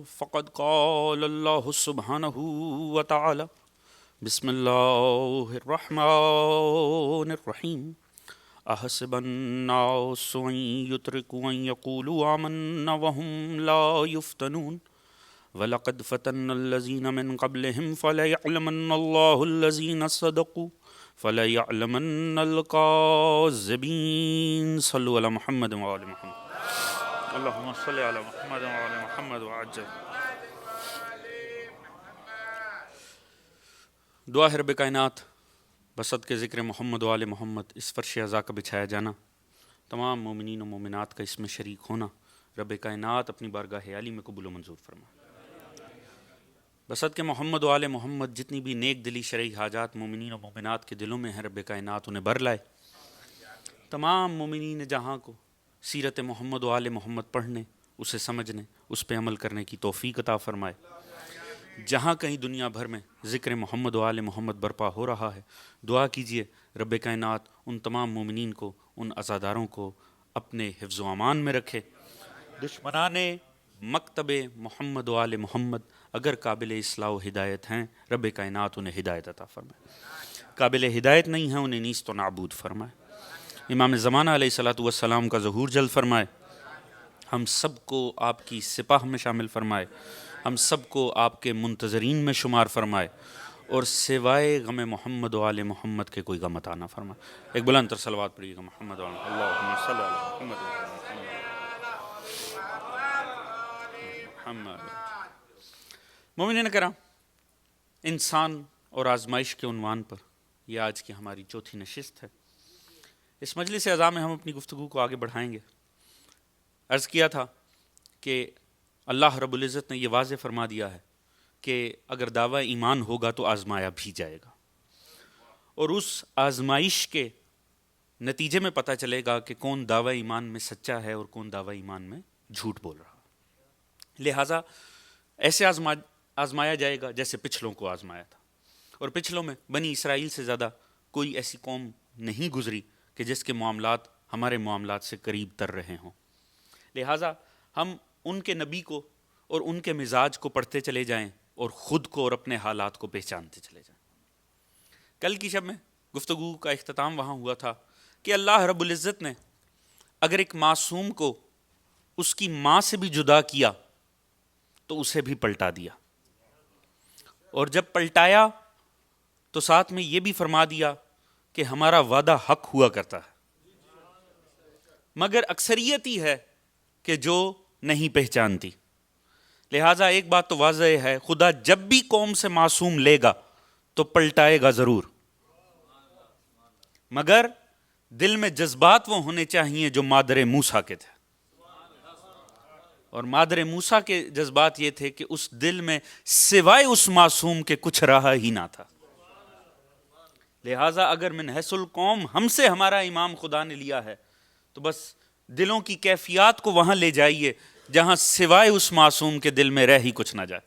فقد قال الله سبحانه وتعالى بسم الله الرحمن الرحيم أحسب الناس أن يتركوا أن يقولوا آمنا وهم لا يفتنون وَلَقَدْ فَتَنَّ الَّذِينَ مِنْ قَبْلِهِمْ فَلَيَعْلَمَنَّ اللَّهُ الَّذِينَ صَدَقُوا فَلَيَعْلَمَنَّ الْكَاذِبِينَ صلوا علی محمد وآل محمد اللہم صلی علی محمد وآل محمد وعجل دعا ہے رب کائنات بسط کے ذکر محمد وآل محمد اس فرش عزا کا بچھایا جانا، تمام مومنین و مومنات کا اس میں شریک ہونا، رب کائنات اپنی بارگاہ عالی میں قبول و منظور فرما۔ بسط کے محمد و آل محمد جتنی بھی نیک دلی شرعی حاجات مومنین و مومنات کے دلوں میں ہیں، رب کائنات انہیں بر لائے۔ تمام مومنین جہاں کو سیرت محمد و آل محمد پڑھنے، اسے سمجھنے، اس پہ عمل کرنے کی توفیق عطا فرمائے۔ جہاں کہیں دنیا بھر میں ذکر محمد و آل محمد برپا ہو رہا ہے، دعا کیجئے رب کائنات ان تمام مومنین کو، ان عزاداروں کو اپنے حفظ و امان میں رکھے۔ دشمنان مکتب محمد و آل محمد اگر قابل اصلاح و ہدایت ہیں، رب کائنات انہیں ہدایت عطا فرمائے، قابل ہدایت نہیں ہیں انہیں نیست و نابود فرمائے۔ امام زمانہ علیہ السلام کا ظہور جلد فرمائے، ہم سب کو آپ کی سپاہ میں شامل فرمائے، ہم سب کو آپ کے منتظرین میں شمار فرمائے، اور سوائے غم محمد و آل محمد کے کوئی غم عطا نہ فرمائے۔ ایک بلند تر صلوات پڑھیے گا محمد و آل محمد، اللہم صلی علی محمد و آل محمد۔ مومنین کرام، انسان اور آزمائش کے عنوان پر یہ آج کی ہماری چوتھی نشست ہے۔ اس مجلس اعزا میں ہم اپنی گفتگو کو آگے بڑھائیں گے۔ عرض کیا تھا کہ اللہ رب العزت نے یہ واضح فرما دیا ہے کہ اگر دعویٰ ایمان ہوگا تو آزمایا بھی جائے گا، اور اس آزمائش کے نتیجے میں پتہ چلے گا کہ کون دعویٰ ایمان میں سچا ہے اور کون دعویٰ ایمان میں جھوٹ بول رہا۔ لہٰذا ایسے آزمایا جائے گا جیسے پچھلوں کو آزمایا تھا، اور پچھلوں میں بنی اسرائیل سے زیادہ کوئی ایسی قوم نہیں گزری کہ جس کے معاملات ہمارے معاملات سے قریب تر رہے ہوں۔ لہٰذا ہم ان کے نبی کو اور ان کے مزاج کو پڑھتے چلے جائیں اور خود کو اور اپنے حالات کو پہچانتے چلے جائیں۔ کل کی شب میں گفتگو کا اختتام وہاں ہوا تھا کہ اللہ رب العزت نے اگر ایک معصوم کو اس کی ماں سے بھی جدا کیا تو اسے بھی پلٹا دیا، اور جب پلٹایا تو ساتھ میں یہ بھی فرما دیا کہ ہمارا وعدہ حق ہوا کرتا ہے، مگر اکثریت ہی ہے کہ جو نہیں پہچانتی۔ لہٰذا ایک بات تو واضح ہے، خدا جب بھی قوم سے معصوم لے گا تو پلٹائے گا ضرور، مگر دل میں جذبات وہ ہونے چاہیے جو مادر موسیٰ کے تھے، اور مادر موسیٰ کے جذبات یہ تھے کہ اس دل میں سوائے اس معصوم کے کچھ رہا ہی نہ تھا۔ لہٰذا اگر من حیث القوم ہم سے ہمارا امام خدا نے لیا ہے تو بس دلوں کی کیفیات کو وہاں لے جائیے جہاں سوائے اس معصوم کے دل میں رہ ہی کچھ نہ جائے،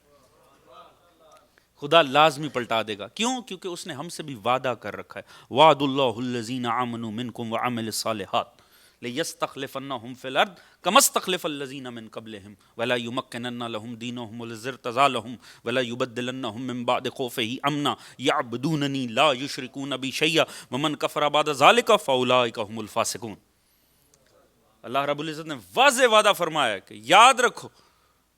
خدا لازمی پلٹا دے گا۔ کیوں؟ کیونکہ اس نے ہم سے بھی وعدہ کر رکھا ہے، وعد اللہ الذین آمنوا منکم وعملوا الصالحات لَيَسْتَخْلِفَنَّهُمْ فِي الْأَرْضِ كَمَا اسْتَخْلَفَ الَّذِينَ مِنْ قَبْلِهِمْ وَلَا يُمَكِّنَنَّ لَهُمْ دِينَهُمُ الَّذِي ارْتَضَىٰ لَهُمْ وَلَا يُبَدِّلَنَّهُمْ مِنْ بَعْدِ خَوْفِهِمْ أَمْنًا يَعْبُدُونَنِي لَا يُشْرِكُونَ بِي شَيْئًا وَمَنْ كَفَرَ بَعْدَ ذَلِكَ فَأُولَٰئِكَ هُمُ الْفَاسِقُونَ۔ اللہ رب العزت نے واضح وعدہ فرمایا ہے کہ یاد رکھو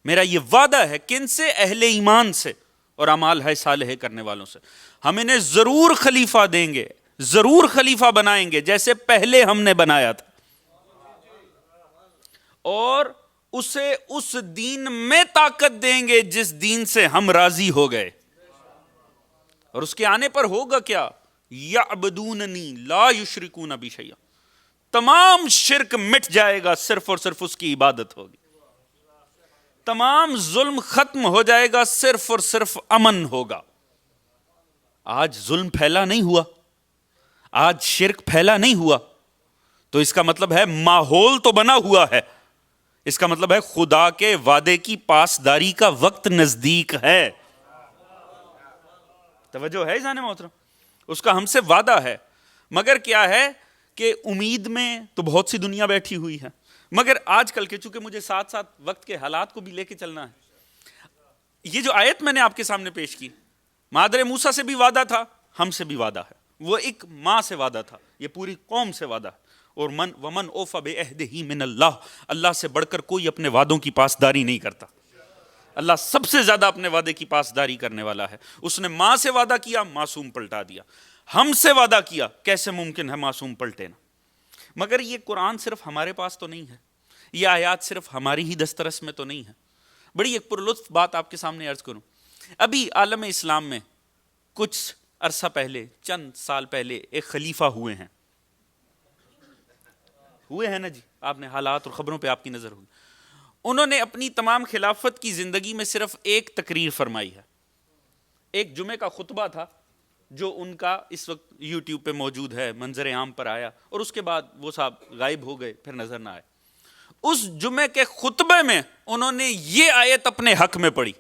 میرا یہ وعدہ ہے، کن سے؟ اہل ایمان سے اور اعمال ہے صالح کرنے والوں سے۔ ہم انہیں ضرور خلیفہ دیں گے، ضرور خلیفہ بنائیں گے جیسے پہلے ہم نے بنایا تھا، اور اسے اس دین میں طاقت دیں گے جس دین سے ہم راضی ہو گئے، اور اس کے آنے پر ہوگا کیا؟ یعبدوننی لا یشرکون بی شیئا، تمام شرک مٹ جائے گا، صرف اور صرف اس کی عبادت ہوگی، تمام ظلم ختم ہو جائے گا، صرف اور صرف امن ہوگا۔ آج ظلم پھیلا نہیں ہوا، آج شرک پھیلا نہیں ہوا، تو اس کا مطلب ہے ماحول تو بنا ہوا ہے، اس کا مطلب ہے خدا کے وعدے کی پاسداری کا وقت نزدیک ہے۔ توجہ ہے جان محترم، اس کا ہم سے وعدہ ہے، مگر کیا ہے کہ امید میں تو بہت سی دنیا بیٹھی ہوئی ہے، مگر آج کل کے چونکہ مجھے ساتھ ساتھ وقت کے حالات کو بھی لے کے چلنا ہے، یہ جو آیت میں نے آپ کے سامنے پیش کی، مادر موسیٰ سے بھی وعدہ تھا، ہم سے بھی وعدہ ہے، وہ ایک ماں سے وعدہ تھا، یہ پوری قوم سے وعدہ ہے. اور ومن اوفی بعہدہ من اللہ، اللہ سے بڑھ کر کوئی اپنے وعدوں کی پاسداری نہیں کرتا. اللہ سب سے زیادہ اپنے وعدے کی پاسداری کرنے والا ہے. اس نے ماں سے وعدہ کیا، معصوم پلٹا دیا. ہم سے وعدہ کیا، کیسے ممکن ہے معصوم پلٹے نا؟ مگر یہ قرآن صرف ہمارے پاس تو نہیں ہے، یہ آیات صرف ہماری ہی دسترس میں تو نہیں ہے. بڑی ایک پرلطف بات آپ کے سامنے عرض کروں. ابھی عالم اسلام میں کچھ عرصہ پہلے، چند سال پہلے ایک خلیفہ ہوئے ہیں نا جی، آپ نے حالات اور خبروں پہ آپ کی نظر ہوئی. انہوں نے اپنی تمام خلافت کی زندگی میں صرف ایک تقریر فرمائی ہے. ایک جمعے کا خطبہ تھا جو ان کا اس وقت یوٹیوب پہ موجود ہے، منظر عام پر آیا، اور اس کے بعد وہ صاحب غائب ہو گئے، پھر نظر نہ آئے. اس جمعے کے خطبے میں انہوں نے یہ آیت اپنے حق میں پڑھی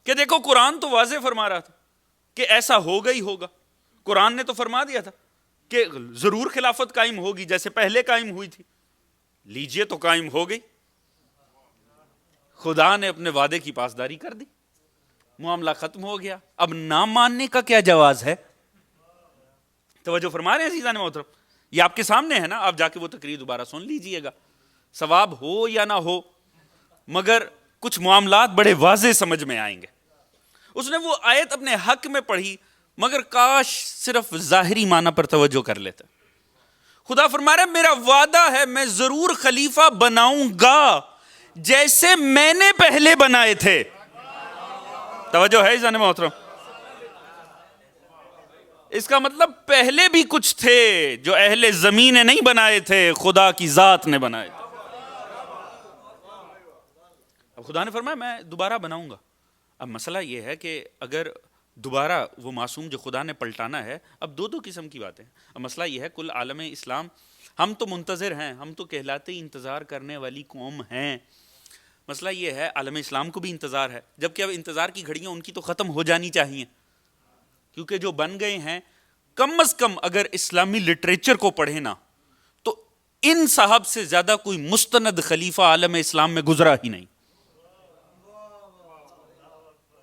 کہ دیکھو قرآن تو واضح فرما رہا تھا کہ ایسا ہوگا ہی ہوگا. قرآن نے تو فرما دیا تھا کہ ضرور خلافت قائم ہوگی جیسے پہلے قائم ہوئی تھی. لیجئے تو قائم ہو گئی. خدا نے اپنے وعدے کی پاسداری کر دی، معاملہ ختم ہو گیا. اب نہ ماننے کا کیا جواز ہے؟ توجہ فرما رہے ہیں عزیزان محترم؟ یہ آپ کے سامنے ہے نا، آپ جا کے وہ تقریر دوبارہ سن لیجئے گا، ثواب ہو یا نہ ہو، مگر کچھ معاملات بڑے واضح سمجھ میں آئیں گے. اس نے وہ آیت اپنے حق میں پڑھی، مگر کاش صرف ظاہری معنی پر توجہ کر لیتے. خدا فرما رہا ہے میرا وعدہ ہے میں ضرور خلیفہ بناؤں گا جیسے میں نے پہلے بنائے تھے. توجہ ہے عزیزان محترم؟ اس کا مطلب پہلے بھی کچھ تھے جو اہل زمین نے نہیں بنائے تھے، خدا کی ذات نے بنائے تھے. اب خدا نے فرمایا میں دوبارہ بناؤں گا. اب مسئلہ یہ ہے کہ اگر دوبارہ وہ معصوم جو خدا نے پلٹانا ہے، اب دو قسم کی باتیں. اب مسئلہ یہ ہے کل عالم اسلام ہم تو منتظر ہیں، ہم تو کہلاتے انتظار کرنے والی قوم ہیں. مسئلہ یہ ہے عالم اسلام کو بھی انتظار ہے، جبکہ اب انتظار کی گھڑیاں ان کی تو ختم ہو جانی چاہیے، کیونکہ جو بن گئے ہیں کم از کم اگر اسلامی لٹریچر کو پڑھیں نا تو ان صاحب سے زیادہ کوئی مستند خلیفہ عالم اسلام میں گزرا ہی نہیں.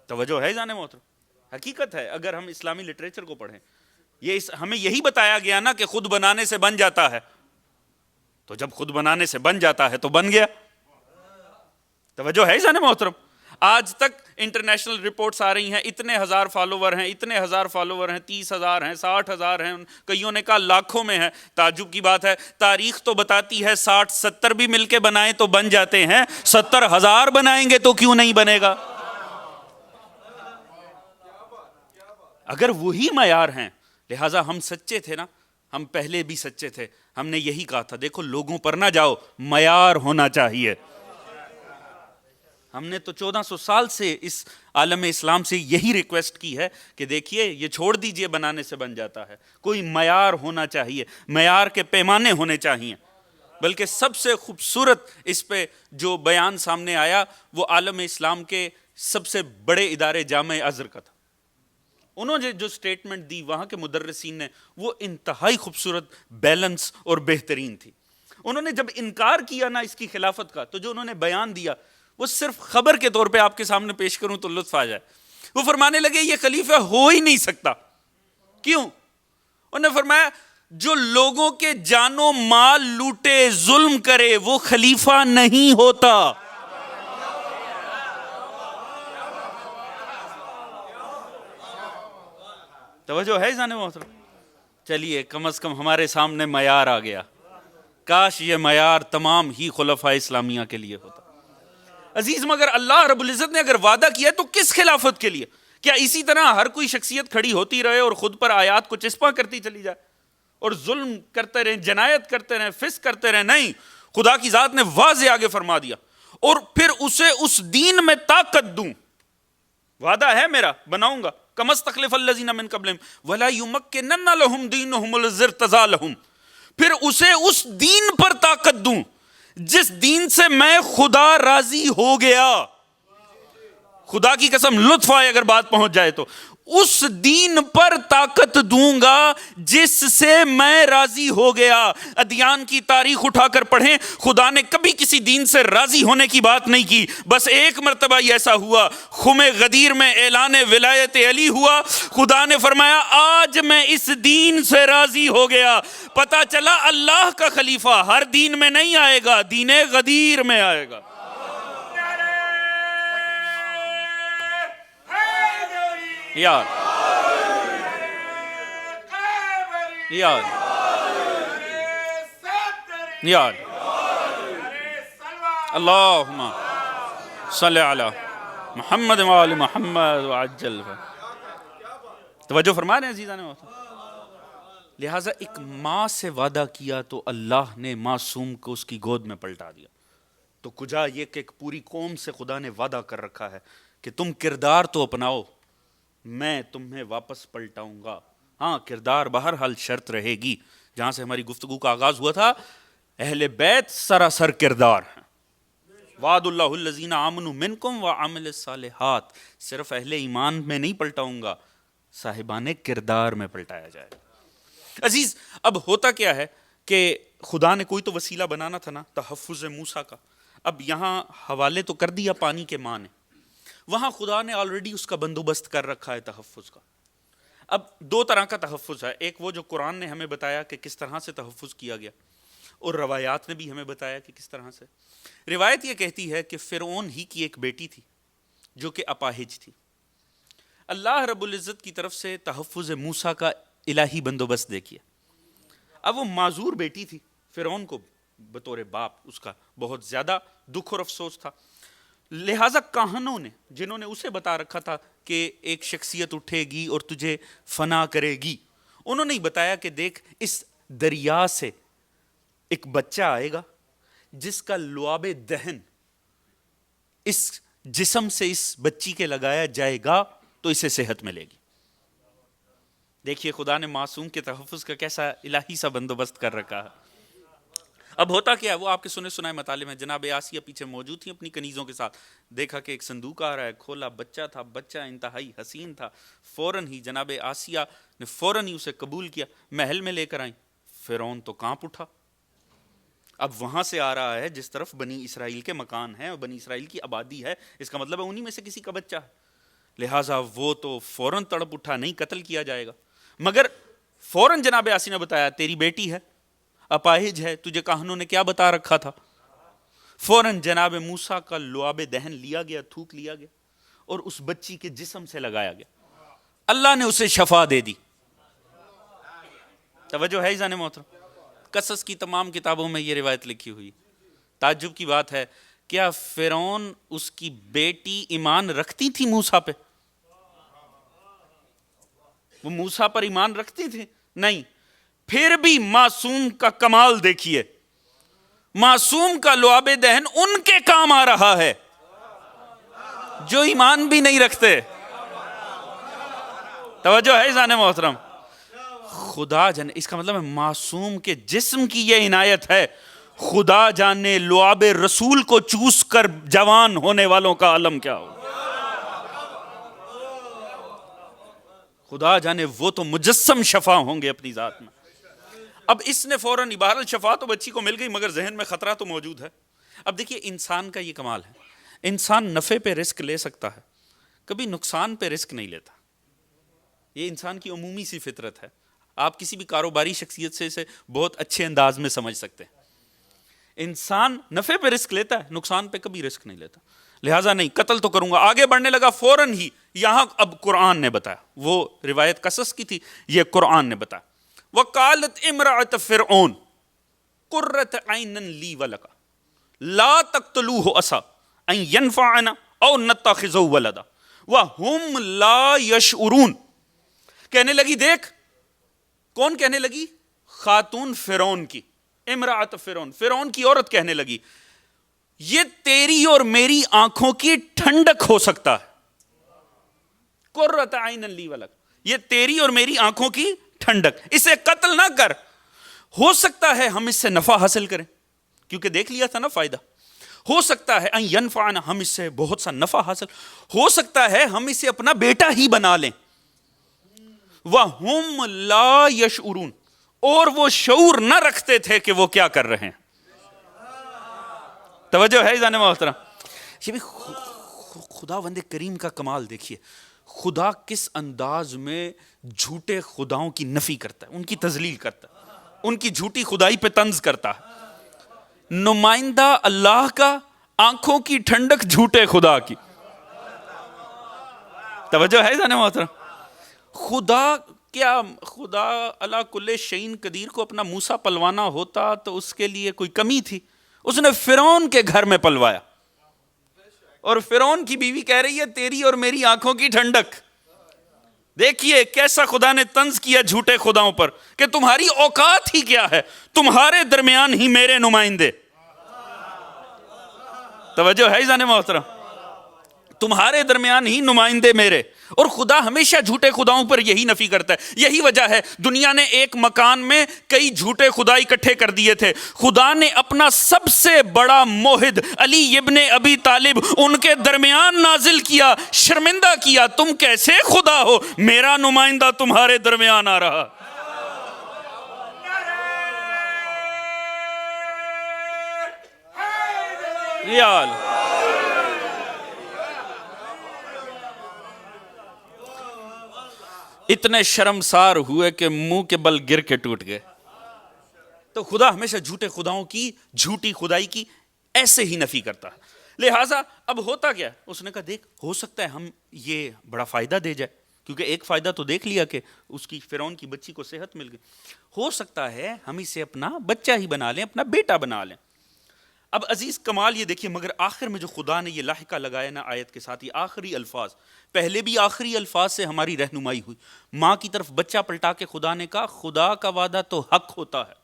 توجہ ہے جانے محترم؟ حقیقت ہے اگر ہم اسلامی لٹریچر کو پڑھیں، یہ ہمیں یہی بتایا گیا نا کہ خود بنانے سے بن جاتا ہے، تو جب خود بنانے سے بن جاتا ہے تو بن گیا. توجہ ہے جانے محترم؟ آج تک انٹرنیشنل رپورٹس آ رہی ہیں اتنے ہزار فالوور ہیں، اتنے ہزار فالوور ہیں، 30,000 ہیں، 60,000 ہیں، کئیوں نے کہا لاکھوں میں ہیں. تعجب کی بات ہے تاریخ تو بتاتی ہے 60-70 بھی مل کے بنائیں تو بن جاتے ہیں، 70,000 بنائیں گے تو کیوں نہیں بنے گا؟ اگر وہی معیار ہیں، لہٰذا ہم سچے تھے نا، ہم پہلے بھی سچے تھے. ہم نے یہی کہا تھا دیکھو لوگوں پر نہ جاؤ، معیار ہونا چاہیے. ہم نے تو 1400 سال سے اس عالم اسلام سے یہی ریکویسٹ کی ہے کہ دیکھیے یہ چھوڑ دیجئے بنانے سے بن جاتا ہے، کوئی معیار ہونا چاہیے، معیار کے پیمانے ہونے چاہیے. بلکہ سب سے خوبصورت اس پہ جو بیان سامنے آیا وہ عالم اسلام کے سب سے بڑے ادارے جامع ازہر کا تھا. انہوں نے جو سٹیٹمنٹ دی وہاں کے مدرسین نے، وہ انتہائی خوبصورت، بیلنس اور بہترین تھی. انہوں نے جب انکار کیا نا اس کی خلافت کا، تو جو انہوں نے بیان دیا وہ صرف خبر کے طور پہ آپ کے سامنے پیش کروں تو لطف آ جائے. وہ فرمانے لگے یہ خلیفہ ہو ہی نہیں سکتا. کیوں؟ انہوں نے فرمایا جو لوگوں کے جان و مال لوٹے، ظلم کرے، وہ خلیفہ نہیں ہوتا. توجہ ہے جانے محترم؟ چلیے کم از کم ہمارے سامنے معیار آ گیا. کاش یہ معیار تمام ہی خلفاء اسلامیہ کے لیے ہوتا. عزیز مگر اللہ رب العزت نے اگر وعدہ کیا تو کس خلافت کے لیے؟ کیا اسی طرح ہر کوئی شخصیت کھڑی ہوتی رہے اور خود پر آیات کو چسپاں کرتی چلی جائے اور ظلم کرتے رہیں، جنایت کرتے رہیں، فسق کرتے رہیں؟ نہیں، خدا کی ذات نے واضح آگے فرما دیا. اور پھر اسے اس دین میں طاقت دوں. وعدہ ہے میرا بناؤں گا. کما استخلف الذین من قبلہم ولا یمکنن لہم دینہم الذی ارتضی لہم. پھر اسے اس دین پر طاقت دوں جس دین سے میں خدا راضی ہو گیا. خدا کی قسم لطف آئے اگر بات پہنچ جائے تو اس دین پر طاقت دوں گا جس سے میں راضی ہو گیا. ادیان کی تاریخ اٹھا کر پڑھیں, خدا نے کبھی کسی دین سے راضی ہونے کی بات نہیں کی. بس ایک مرتبہ ہی ایسا ہوا, خم غدیر میں اعلان ولایت علی ہوا, خدا نے فرمایا آج میں اس دین سے راضی ہو گیا. پتہ چلا اللہ کا خلیفہ ہر دین میں نہیں آئے گا, دین غدیر میں آئے گا. یار یار یار اللہم صلی علی محمد وآل محمد وعجل. توجہ فرما رہے ہیں عزیزان محترم. لہٰذا ایک ماں سے وعدہ کیا تو اللہ نے معصوم کو اس کی گود میں پلٹا دیا. تو کجا یہ کہ ایک پوری قوم سے خدا نے وعدہ کر رکھا ہے کہ تم کردار تو اپناؤ, میں تمہیں واپس پلٹاؤں گا. ہاں کردار بہرحال شرط رہے گی. جہاں سے ہماری گفتگو کا آغاز ہوا تھا, اہل بیت سراسر کردار ہیں. وعد اللہ الذین آمنوا منکم وعملوا الصالحات. صرف اہل ایمان میں نہیں پلٹاؤں گا, صاحبان کردار میں پلٹایا جائے گا. عزیز اب ہوتا کیا ہے کہ خدا نے کوئی تو وسیلہ بنانا تھا نا تحفظ موسیٰ کا. اب یہاں حوالے تو کر دیا پانی کے ماں نے, وہاں خدا نے آلریڈی اس کا بندوبست کر رکھا ہے تحفظ کا. اب دو طرح کا تحفظ ہے, ایک وہ جو قرآن نے ہمیں بتایا کہ کس طرح سے تحفظ کیا گیا, اور روایات نے بھی ہمیں بتایا کہ کس طرح سے. روایت یہ کہتی ہے کہ فرعون ہی کی ایک بیٹی تھی جو کہ اپاہج تھی. اللہ رب العزت کی طرف سے تحفظ موسیٰ کا الہی بندوبست دیکھیے. اب وہ معذور بیٹی تھی, فرعون کو بطور باپ اس کا بہت زیادہ دکھ اور افسوس تھا. لہٰذا کاہنوں نے, جنہوں نے اسے بتا رکھا تھا کہ ایک شخصیت اٹھے گی اور تجھے فنا کرے گی, انہوں نے بتایا کہ دیکھ اس دریا سے ایک بچہ آئے گا جس کا لعاب دہن اس جسم سے اس بچی کے لگایا جائے گا تو اسے صحت ملے گی. دیکھیے خدا نے معصوم کے تحفظ کا کیسا الہی سا بندوبست کر رکھا ہے. اب ہوتا کیا ہے, وہ آپ کے سنے سنائے مطالعے میں جناب آسیہ پیچھے موجود تھی اپنی کنیزوں کے ساتھ, دیکھا کہ ایک صندوق آ رہا ہے, کھولا, بچہ تھا, بچہ انتہائی حسین تھا. فوراً ہی جناب آسیہ نے فوراً ہی اسے قبول کیا, محل میں لے کر آئیں. فرعون تو کانپ اٹھا. اب وہاں سے آ رہا ہے جس طرف بنی اسرائیل کے مکان ہیں اور بنی اسرائیل کی آبادی ہے, اس کا مطلب ہے انہی میں سے کسی کا بچہ ہے. لہٰذا وہ تو فوراً تڑپ اٹھا, نہیں قتل کیا جائے گا. مگر فوراً جناب آسیہ نے بتایا تیری بیٹی ہے, اپاہج ہے, تجھے کاہنوں نے کیا بتا رکھا تھا. فوراً جناب موسیٰ کا لعاب دہن لیا گیا, تھوک لیا گیا اور اس بچی کے جسم سے لگایا گیا. اللہ نے اسے شفا دے دی. توجہ ہے عزیزان محترم, قصص کی تمام کتابوں میں یہ روایت لکھی ہوئی. تعجب کی بات ہے, کیا فرعون اس کی بیٹی ایمان رکھتی تھی موسیٰ پہ؟ وہ موسیٰ پر ایمان رکھتی تھی؟ نہیں. پھر بھی معصوم کا کمال دیکھیے, معصوم کا لعاب دہن ان کے کام آ رہا ہے جو ایمان بھی نہیں رکھتے. توجہ ہے عزیزان محترم, خدا جانے, اس کا مطلب ہے معصوم کے جسم کی یہ عنایت ہے. خدا جانے لعاب رسول کو چوس کر جوان ہونے والوں کا عالم کیا ہو. خدا جانے وہ تو مجسم شفا ہوں گے اپنی ذات میں. اب اس نے فوراً بہرحال شفا تو بچی کو مل گئی, مگر ذہن میں خطرہ تو موجود ہے. اب دیکھیے انسان کا یہ کمال ہے, انسان نفع پہ رسک لے سکتا ہے, کبھی نقصان پہ رسک نہیں لیتا. یہ انسان کی عمومی سی فطرت ہے. آپ کسی بھی کاروباری شخصیت سے اسے بہت اچھے انداز میں سمجھ سکتے ہیں. انسان نفع پہ رسک لیتا ہے, نقصان پہ کبھی رسک نہیں لیتا. لہٰذا نہیں, قتل تو کروں گا. آگے بڑھنے لگا فوراً ہی. یہاں اب قرآن نے بتایا, وہ روایت قصص کی تھی, یہ قرآن نے بتایا. وقالت امرأۃ فرعون قرۃ عین لی ولک لا تقتلوہ عسیٰ ان ینفعنا او نتخذہ ولدا وہم لا یشعرون. کہنے لگی, دیکھ, کون کہنے لگی؟ خاتون فرعون کی, امرأۃ فرعون, فرعون کی عورت کہنے لگی, یہ تیری اور میری آنکھوں کی ٹھنڈک ہو سکتا ہے. قرۃ عین لی ولک, یہ تیری اور میری آنکھوں کی ٹھنڈک, اسے قتل نہ کر, ہو سکتا ہے ہم اس سے نفع حاصل کریں, کیونکہ دیکھ لیا تھا نا فائدہ. ہو سکتا ہے ان ینفعنا, ہم اس سے بہت سا نفع حاصل, ہو سکتا ہے ہم اسے اپنا بیٹا ہی بنا لیں. وَهُمْ لَا يَشْعُرُونَ، اور وہ شعور نہ رکھتے تھے کہ وہ کیا کر رہے ہیں۔ توجہ ہے عزیزان محترم؟ یہ بھی خداوند کریم کا کمال دیکھیے، خدا کس انداز میں جھوٹے خداؤں کی نفی کرتا ہے، ان کی تذلیل کرتا ہے، ان کی جھوٹی خدائی پہ طنز کرتا ہے۔ نمائندہ اللہ کا، آنکھوں کی ٹھنڈک جھوٹے خدا کی۔ توجہ ہے عزیزان محترم؟ خدا اللہ کل شیء قدیر کو اپنا موسیٰ پلوانا ہوتا تو اس کے لیے کوئی کمی تھی؟ اس نے فرعون کے گھر میں پلوایا، اور فرعون کی بیوی کہہ رہی ہے تیری اور میری آنکھوں کی ٹھنڈک۔ دیکھیے کیسا خدا نے طنز کیا جھوٹے خداؤں پر کہ تمہاری اوقات ہی کیا ہے، تمہارے درمیان ہی میرے نمائندے۔ توجہ ہے عزیزان محترم؟ تمہارے درمیان ہی نمائندے میرے۔ اور خدا ہمیشہ جھوٹے خداؤں پر یہی نفی کرتا ہے۔ یہی وجہ ہے دنیا نے ایک مکان میں کئی جھوٹے خدا اکٹھے کر دیے تھے۔ خدا نے اپنا سب سے بڑا موحد علی ابن ابی طالب ان کے درمیان نازل کیا، شرمندہ کیا، تم کیسے خدا ہو، میرا نمائندہ تمہارے درمیان آ رہا۔ ریال اتنے شرمسار ہوئے کہ منہ کے بل گر کے ٹوٹ گئے۔ تو خدا ہمیشہ جھوٹے خداؤں کی، جھوٹی خدائی کی ایسے ہی نفی کرتا ہے۔ لہٰذا اب ہوتا کیا؟ اس نے کہا دیکھ، ہو سکتا ہے ہم یہ بڑا فائدہ دے جائے، کیونکہ ایک فائدہ تو دیکھ لیا کہ اس کی فرعون کی بچی کو صحت مل گئی، ہو سکتا ہے ہم اسے اپنا بچہ ہی بنا لیں، اپنا بیٹا بنا لیں۔ اب عزیز کمال یہ دیکھیے، مگر آخر میں جو خدا نے یہ لاحقہ لگایا نا آیت کے ساتھ، یہ آخری الفاظ، پہلے بھی آخری الفاظ سے ہماری رہنمائی ہوئی۔ ماں کی طرف بچہ پلٹا کے خدا نے کہا خدا کا وعدہ تو حق ہوتا ہے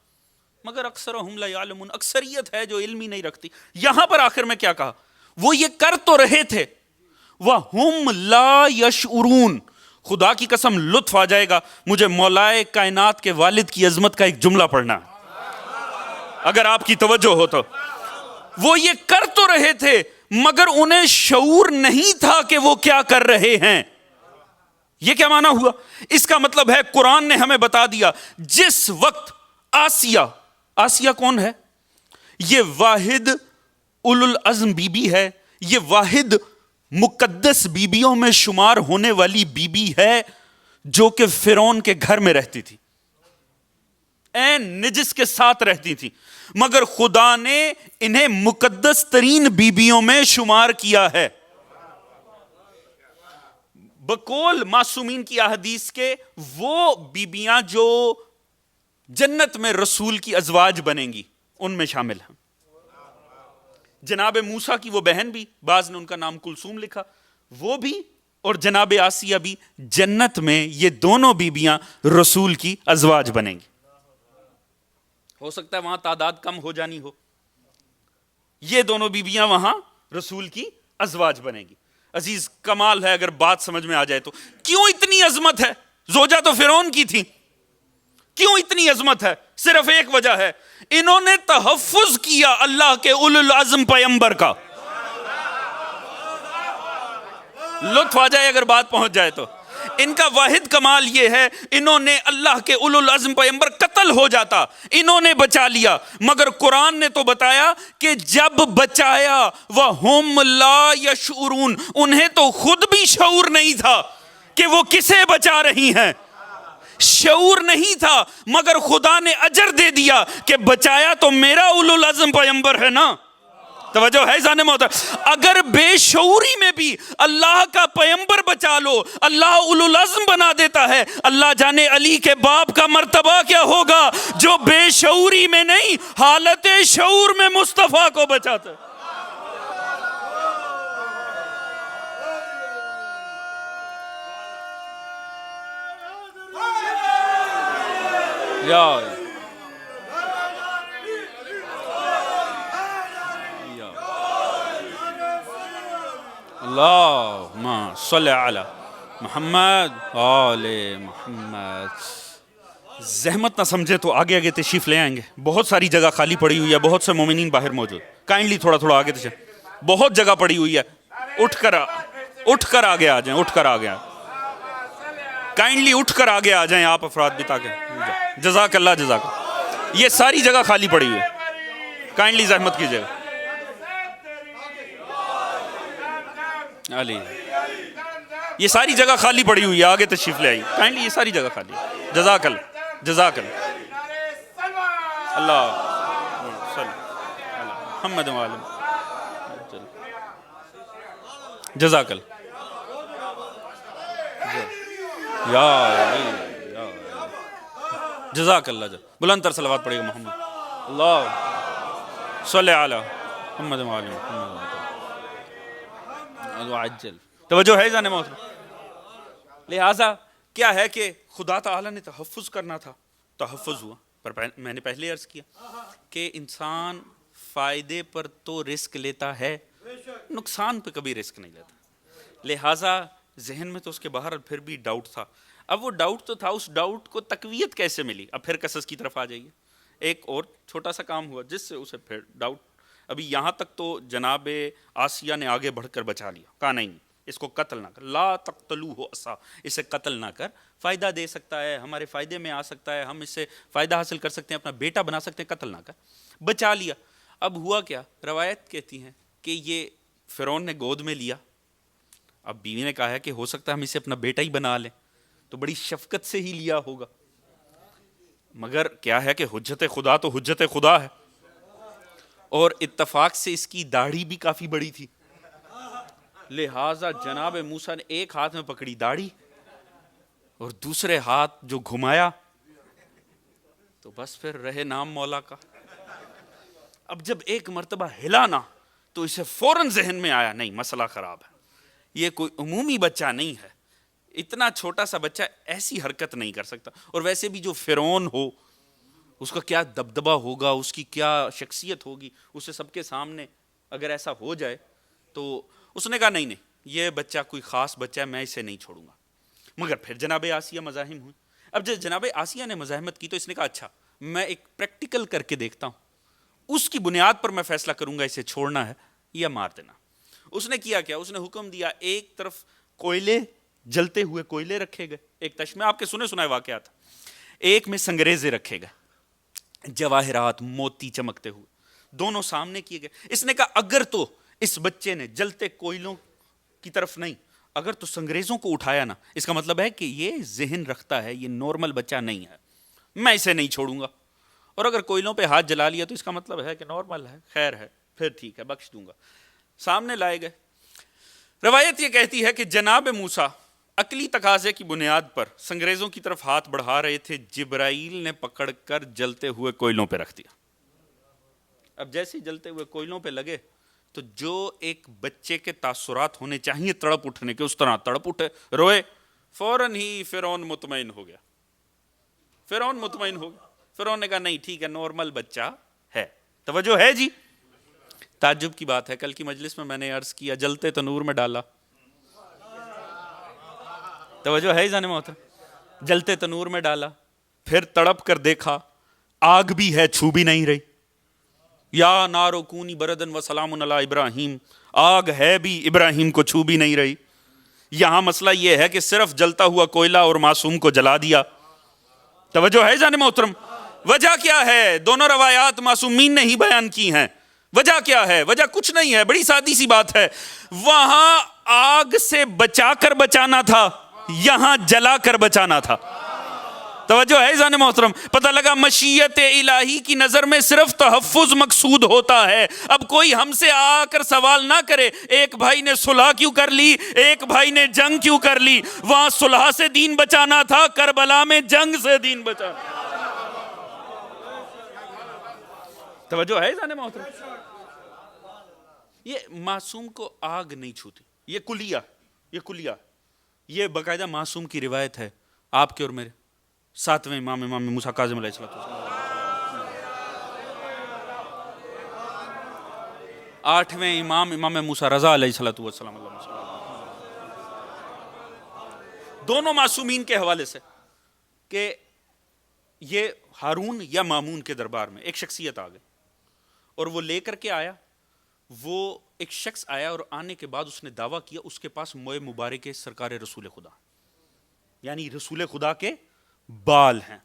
مگر اکثرهم لا يعلمون، اکثریت ہے جو علم ہی نہیں رکھتی۔ یہاں پر آخر میں کیا کہا؟ وہ یہ کر تو رہے تھے، وَهُمْ لَا يَشْعُرُونَ۔ خدا کی قسم لطف آ جائے گا مجھے مولائے کائنات کے والد کی عظمت کا ایک جملہ پڑھنا اگر آپ کی توجہ ہو تو۔ وہ یہ کر تو رہے تھے مگر انہیں شعور نہیں تھا کہ وہ کیا کر رہے ہیں۔ یہ کیا معنی ہوا؟ اس کا مطلب ہے قرآن نے ہمیں بتا دیا جس وقت آسیہ کون ہے؟ یہ واحد اولو العزم بی بی ہے، یہ واحد مقدس بیبیوں میں شمار ہونے والی بی بی ہے جو کہ فرعون کے گھر میں رہتی تھی، این نجس کے ساتھ رہتی تھی، مگر خدا نے انہیں مقدس ترین بیبیوں میں شمار کیا ہے۔ بقول معصومین کی احادیث کے وہ بیبیاں جو جنت میں رسول کی ازواج بنیں گی ان میں شامل ہیں۔ جناب موسیٰ کی وہ بہن بھی، بعض نے ان کا نام کلثوم لکھا، وہ بھی، اور جناب آسیہ بھی جنت میں یہ دونوں بیبیاں رسول کی ازواج بنیں گی۔ ہو سکتا ہے وہاں تعداد کم ہو جانی ہو، یہ دونوں بیبیاں وہاں رسول کی ازواج بنیں گی۔ عزیز کمال ہے اگر بات سمجھ میں آ جائے تو۔ کیوں اتنی عظمت ہے؟ زوجہ تو فرعون کی تھی، کیوں اتنی عظمت ہے؟ صرف ایک وجہ ہے، انہوں نے تحفظ کیا اللہ کے اولو العزم پیغمبر کا۔ لطف آ جائے اگر بات پہنچ جائے تو۔ ان کا واحد کمال یہ ہے انہوں نے اللہ کے اولو العزم پیغمبر قتل ہو جاتا، انہوں نے بچا لیا، مگر قرآن نے تو بتایا کہ جب بچایا وَهُمْ لَا يَشْعُرُونَ، انہیں تو خود بھی شعور نہیں تھا کہ وہ کسے بچا رہی ہیں، شعور نہیں تھا، مگر خدا نے اجر دے دیا کہ بچایا تو میرا اولو العزم پیغمبر ہے نا۔ توجہ ہے ذہن محترم؟ اگر بے شعوری میں بھی اللہ کا پیغمبر بچا لو، اللہ اولو العزم بنا دیتا ہے، اللہ جانے علی کے باپ کا مرتبہ کیا ہوگا جو بے شعوری میں نہیں حالت شعور میں مصطفیٰ کو بچاتا ہے۔ یا اللہم صلی علی محمد آل محمد۔ زحمت نہ سمجھے تو آگے آگے تشریف لے آئیں گے، بہت ساری جگہ خالی پڑی ہوئی ہے، بہت سے مومنین باہر موجود، کائنڈلی تھوڑا تھوڑا آگے تشریف، بہت جگہ پڑی ہوئی ہے، اٹھ کر آگے آ جائیں، اٹھ کر آگے آ۔ کائنڈلی اٹھ کر آگے آ جائیں آپ افراد بھی تاکہ جزاک اللہ جزاک اللہ. یہ ساری جگہ خالی پڑی ہوئی ہے, کائنڈلی زحمت کیجیے گا. علی یہ ساری جگہ خالی پڑی ہوئی ہے, آگے تشریف لے آئی کائنڈلی, یہ ساری جگہ خالی ہے. جزاک اللہ جزاک اللہ. اللہ محمد وعلم جزاک اللہ. یا جزاک اللہ. بلند تر صلوات پڑے گا محمد. اللہ صلی علی محمد وعلم عجل. توجہ ہے جانے محترم. لہٰذا کیا ہے کہ خدا تعالیٰ نے تحفظ کرنا تھا, تحفظ ہوا. پر میں نے پہلے عرض کیا کہ انسان فائدے پر تو رسک لیتا ہے, نقصان پہ کبھی رسک نہیں لیتا. لہٰذا ذہن میں تو اس کے باہر پھر بھی ڈاؤٹ تھا. اب وہ ڈاؤٹ تو تھا, اس ڈاؤٹ کو تقویت کیسے ملی؟ اب پھر قصص کی طرف آ جائیے. ایک اور چھوٹا سا کام ہوا جس سے اسے پھر ڈاؤٹ, ابھی یہاں تک تو جناب آسیہ نے آگے بڑھ کر بچا لیا, کہا نہیں اس کو قتل نہ کر, لا تقتلوہ عسا, اسے قتل نہ کر, فائدہ دے سکتا ہے, ہمارے فائدے میں آ سکتا ہے, ہم اس سے فائدہ حاصل کر سکتے ہیں, اپنا بیٹا بنا سکتے ہیں, قتل نہ کر. بچا لیا. اب ہوا کیا, روایت کہتی ہیں کہ یہ فرعون نے گود میں لیا. اب بیوی نے کہا ہے کہ ہو سکتا ہے ہم اسے اپنا بیٹا ہی بنا لیں, تو بڑی شفقت سے ہی لیا ہوگا, مگر کیا ہے کہ حجت خدا تو حجت خدا ہے, اور اتفاق سے اس کی داڑھی بھی کافی بڑی تھی. لہٰذا جناب موسیٰ نے ایک ہاتھ میں پکڑی داڑھی اور دوسرے ہاتھ جو گھمایا تو بس پھر رہے نام مولا کا. اب جب ایک مرتبہ ہلا نہ تو اسے فوراً ذہن میں آیا نہیں مسئلہ خراب ہے, یہ کوئی عمومی بچہ نہیں ہے, اتنا چھوٹا سا بچہ ایسی حرکت نہیں کر سکتا, اور ویسے بھی جو فرعون ہو اس کا کیا دبدبہ ہوگا, اس کی کیا شخصیت ہوگی, اسے سب کے سامنے اگر ایسا ہو جائے. تو اس نے کہا نہیں نہیں یہ بچہ کوئی خاص بچہ ہے, میں اسے نہیں چھوڑوں گا. مگر پھر جناب آسیہ مزاحم ہوئی. اب جب جناب آسیہ نے مزاحمت کی تو اس نے کہا اچھا میں ایک پریکٹیکل کر کے دیکھتا ہوں, اس کی بنیاد پر میں فیصلہ کروں گا اسے چھوڑنا ہے یا مار دینا. اس نے کیا کیا, اس نے حکم دیا ایک طرف کوئلے, جلتے ہوئے کوئلے رکھے گئے ایک تش میں, آپ کے سنے سنائے واقعات, ایک میں سنگریزے رکھے گئے, جواہرات موتی چمکتے ہوئے, دونوں سامنے کیے گئے. اس نے کہا اگر تو اس بچے نے جلتے کوئلوں کی طرف نہیں, اگر تو سنگریزوں کو اٹھایا نا, اس کا مطلب ہے کہ یہ ذہن رکھتا ہے, یہ نارمل بچہ نہیں ہے, میں اسے نہیں چھوڑوں گا. اور اگر کوئلوں پہ ہاتھ جلا لیا تو اس کا مطلب ہے کہ نارمل ہے, خیر ہے, پھر ٹھیک ہے بخش دوں گا. سامنے لائے گئے. روایت یہ کہتی ہے کہ جناب موسیٰ عقلی تقاضے کی بنیاد پر سنگریزوں کی طرف ہاتھ بڑھا رہے تھے, جبرائیل نے پکڑ کر جلتے ہوئے کوئلوں پہ رکھ دیا. اب جیسے ہی جلتے ہوئے کوئلوں پہ لگے تو جو ایک بچے کے تاثرات ہونے چاہیے تڑپ اٹھنے کے, اس طرح تڑپ اٹھے, روئے. فوراً ہی فرعون مطمئن ہو گیا, فرعون مطمئن ہو گیا. فرعون نے کہا نہیں ٹھیک ہے نارمل بچہ ہے. توجہ ہے جی. تعجب کی بات ہے, کل کی مجلس میں نے عرض کیا جلتے تنور میں ڈالا. توجہ ہے جانے محترم, جلتے تنور میں ڈالا, پھر تڑپ کر دیکھا آگ بھی ہے, چھو بھی نہیں رہی. یا نارو کونی بردن و سلام علی ابراہیم, آگ ہے بھی ابراہیم کو چھو بھی نہیں رہی. یہاں مسئلہ یہ ہے کہ صرف جلتا ہوا کوئلہ اور معصوم کو جلا دیا. توجہ ہے جانے محترم. وجہ کیا ہے؟ دونوں روایات معصومین نے ہی بیان کی ہیں. وجہ کیا ہے؟ وجہ کچھ نہیں ہے, بڑی سادی سی بات ہے. وہاں آگ سے بچا کر بچانا تھا, یہاں جلا کر بچانا تھا. توجہ ہے ذہن محترم. پتہ لگا مشیت الہی کی نظر میں صرف تحفظ مقصود ہوتا ہے. اب کوئی ہم سے آ کر سوال نہ کرے ایک بھائی نے صلح کیوں کر لی, ایک بھائی نے جنگ کیوں کر لی. وہاں صلح سے دین بچانا تھا, کربلا میں جنگ سے دین بچانا. توجہ ہے ذہن محترم. یہ معصوم کو آگ نہیں چھوتی, یہ کلیہ, یہ باقاعدہ معصوم کی روایت ہے, آپ کے اور میرے. ساتویں امام موسیٰ کاظم علیہ السلام, آٹھویں امام موسیٰ رضا علیہ السلام, دونوں معصومین کے حوالے سے کہ یہ ہارون یا مامون کے دربار میں ایک شخصیت آ گئی اور وہ لے کر کے آیا. وہ ایک شخص آیا اور آنے کے بعد اس نے دعویٰ کیا اس کے پاس موئے مبارک سرکار رسول خدا. یعنی رسول خدا کے بال ہیں.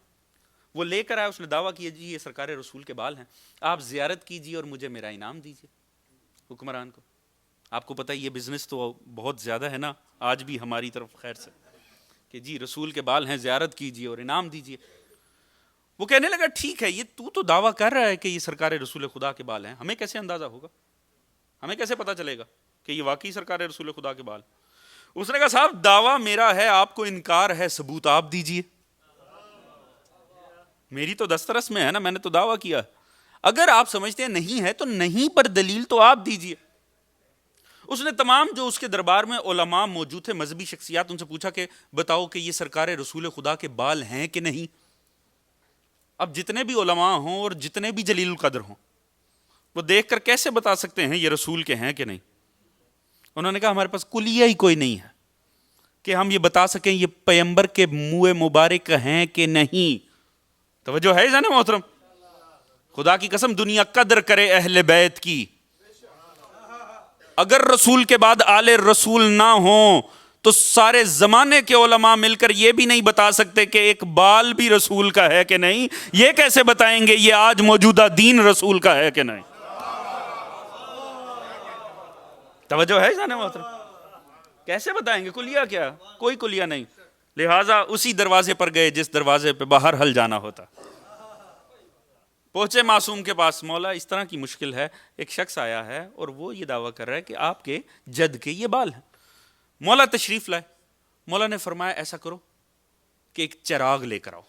وہ لے کر آیا, اس نے دعویٰ کیا جی یہ سرکار رسول کے بال ہیں, آپ زیارت کیجیے اور مجھے میرا انعام دیجیے. حکمران کو آپ کو پتہ ہے یہ بزنس تو بہت زیادہ ہے نا آج بھی ہماری طرف خیر سے, کہ جی رسول کے بال ہیں, زیارت کیجیے اور انعام دیجیے. وہ کہنے لگا ٹھیک ہے, یہ تو دعویٰ کر رہا ہے کہ یہ سرکار رسول خدا کے بال ہیں, ہمیں کیسے اندازہ ہوگا, ہمیں کیسے پتہ چلے گا کہ یہ واقعی سرکار رسول خدا کے بال. اس نے کہا صاحب دعویٰ میرا ہے, آپ کو انکار ہے, ثبوت آپ دیجیے. میری تو دسترس میں ہے نا, میں نے تو دعویٰ کیا. اگر آپ سمجھتے ہیں نہیں ہے تو نہیں پر دلیل تو آپ دیجیے. اس نے تمام جو اس کے دربار میں علماء موجود تھے, مذہبی شخصیات, ان سے پوچھا کہ بتاؤ کہ یہ سرکار رسول خدا کے بال ہیں کہ نہیں. اب جتنے بھی علماء ہوں اور جتنے بھی جلیل القدر ہوں, وہ دیکھ کر کیسے بتا سکتے ہیں یہ رسول کے ہیں کہ نہیں. انہوں نے کہا ہمارے پاس کلیہ ہی کوئی نہیں ہے کہ ہم یہ بتا سکیں یہ پیغمبر کے منہ مبارک ہیں کہ نہیں. توجہ ہے جانے محترم, خدا کی قسم دنیا قدر کرے اہل بیت کی. اگر رسول کے بعد آل رسول نہ ہوں تو سارے زمانے کے علماء مل کر یہ بھی نہیں بتا سکتے کہ ایک بال بھی رسول کا ہے کہ نہیں. یہ کیسے بتائیں گے یہ آج موجودہ دین رسول کا ہے کہ نہیں. توجہ ہے جانے محترم, کیسے بتائیں گے, کلیہ کیا, کوئی کلیہ نہیں. لہٰذا اسی دروازے پر گئے جس دروازے پہ باہر حل جانا ہوتا. پہنچے معصوم کے پاس, مولا اس طرح کی مشکل ہے, ایک شخص آیا ہے اور وہ یہ دعویٰ کر رہا ہے کہ آپ کے جد کے یہ بال ہیں. مولا تشریف لائے. مولا نے فرمایا ایسا کرو کہ ایک چراغ لے کر آؤ.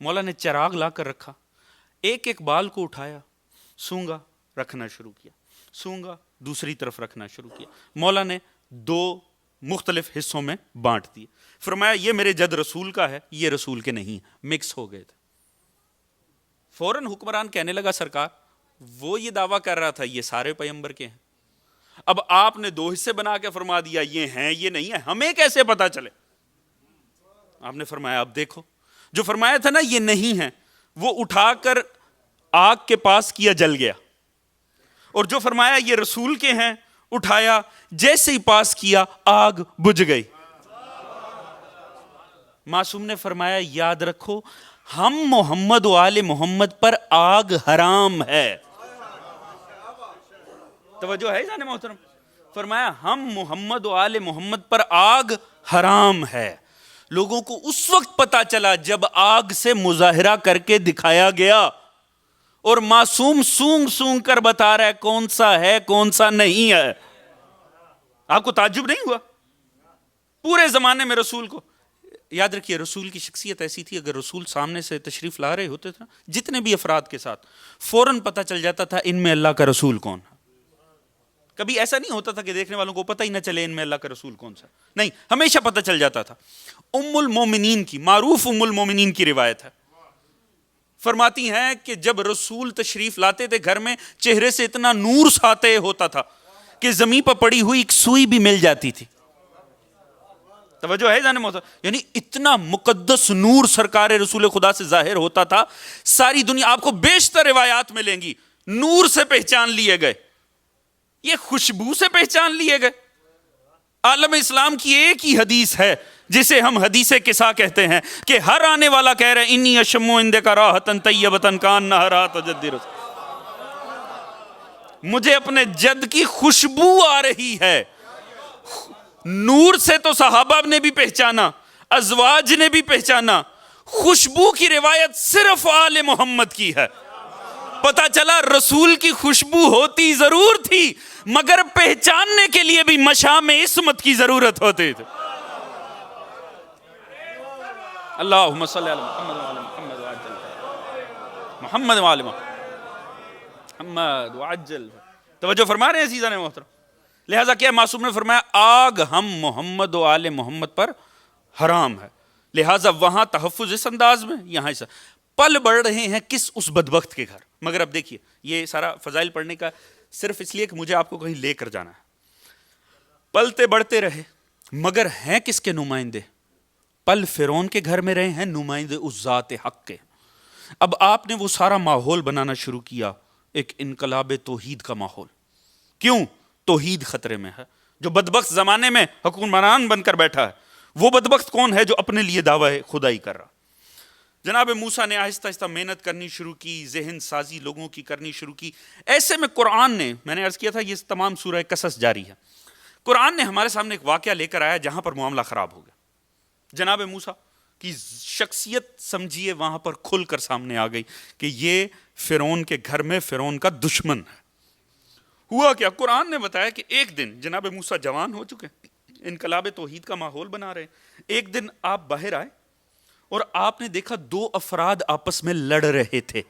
مولا نے چراغ لا کر رکھا, ایک ایک بال کو اٹھایا, سونگا, رکھنا شروع کیا, سونگا, دوسری طرف رکھنا شروع کیا. مولا نے 2 مختلف حصوں میں بانٹ دیے. فرمایا یہ میرے جد رسول کا ہے, یہ رسول کے نہیں, مکس ہو گئے تھے. فوراً حکمران کہنے لگا سرکار وہ یہ دعویٰ کر رہا تھا یہ سارے پیغمبر کے ہیں, اب آپ نے 2 حصے بنا کے فرما دیا یہ ہیں یہ نہیں ہے, ہمیں کیسے پتا چلے. آپ نے فرمایا اب دیکھو, جو فرمایا تھا نا یہ نہیں ہے, وہ اٹھا کر آگ کے پاس کیا, جل گیا. اور جو فرمایا یہ رسول کے ہیں, اٹھایا, جیسے ہی پاس کیا آگ بجھ گئی. معصوم نے فرمایا یاد رکھو ہم محمد و آل محمد پر آگ حرام ہے. توجہ ہے جانے محترم, فرمایا ہم محمد و آل محمد پر آگ حرام ہے. لوگوں کو اس وقت پتا چلا جب آگ سے مظاہرہ کر کے دکھایا گیا, اور معصوم سونگ سونگ کر بتا رہا ہے کون سا ہے کون سا نہیں ہے. آپ کو تعجب نہیں ہوا؟ پورے زمانے میں رسول کو, یاد رکھیے رسول کی شخصیت ایسی تھی, اگر رسول سامنے سے تشریف لا رہے ہوتے تھے جتنے بھی افراد کے ساتھ, فوراً پتہ چل جاتا تھا ان میں اللہ کا رسول کون ہے. کبھی ایسا نہیں ہوتا تھا کہ دیکھنے والوں کو پتہ ہی نہ چلے ان میں اللہ کا رسول کون سا, نہیں, ہمیشہ پتہ چل جاتا تھا. ام المومنین کی, معروف ام المومنین کی روایت ہے, فرماتی ہیں کہ جب رسول تشریف لاتے تھے گھر میں, چہرے سے اتنا نور ساطع ہوتا تھا کہ زمین پر پڑی ہوئی ایک سوئی بھی مل جاتی تھی. توجہ ہے جانے محترم, یعنی اتنا مقدس نور سرکار رسول خدا سے ظاہر ہوتا تھا. ساری دنیا آپ کو بیشتر روایات میں لیں گی نور سے پہچان لیے گئے, یہ خوشبو سے پہچان لیے گئے. عالم اسلام کی ایک ہی حدیث ہے جسے ہم حدیث قصا کہتے ہیں کہ ہر آنے والا کہہ رہے انی اشم عندک راحتن طیبتن کانہا راحت جد رسول, مجھے اپنے جد کی خوشبو آ رہی ہے. نور سے تو صحابہ نے بھی پہچانا, ازواج نے بھی پہچانا, خوشبو کی روایت صرف آل محمد کی ہے. پتا چلا رسول کی خوشبو ہوتی ضرور تھی مگر پہچاننے کے لیے بھی مشام عصمت کی ضرورت ہوتی تھی. اللہم صلی علی محمد وعجل محمد وعلی محمد وعجل. توجہ فرما رہے ہیں عزیزان محترم. لہٰذا کیا معصوم نے فرمایا آگ ہم محمد و آل محمد پر حرام ہے. لہٰذا وہاں تحفظ اس انداز میں, یہاں ایسا. پل بڑھ رہے ہیں کس اس بدبخت کے گھر. مگر اب دیکھیے یہ سارا فضائل پڑھنے کا صرف اس لیے کہ مجھے آپ کو کہیں لے کر جانا ہے. پلتے بڑھتے رہے مگر ہیں کس کے نمائندے؟ پل فرعون کے گھر میں رہے ہیں, نمائندے اس ذات حق کے. اب آپ نے وہ سارا ماحول بنانا شروع کیا, ایک انقلاب توحید کا ماحول. کیوں؟ توحید خطرے میں ہے. جو بدبخت زمانے میں حکمران بن کر بیٹھا ہے وہ بدبخت کون ہے جو اپنے لیے دعویٰ خدائی کر رہا. جناب موسیٰ نے آہستہ آہستہ محنت کرنی شروع کی, ذہن سازی لوگوں کی کرنی شروع کی. ایسے میں قرآن نے, میں نے عرض کیا تھا یہ تمام سورہ قصص جاری ہے, قرآن نے ہمارے سامنے ایک واقعہ لے کر آیا جہاں پر معاملہ خراب ہو گیا. جناب موسیٰ کی شخصیت سمجھیے وہاں پر کھل کر سامنے آ گئی کہ یہ فرعون کے گھر میں فرعون کا دشمن ہے. ہوا کیا؟ قرآن نے بتایا کہ ایک دن جناب موسیٰ جوان ہو چکے, انقلاب توحید کا ماحول بنا رہے. ایک دن آپ باہر آئے اور آپ نے دیکھا دو افراد آپس میں لڑ رہے تھے.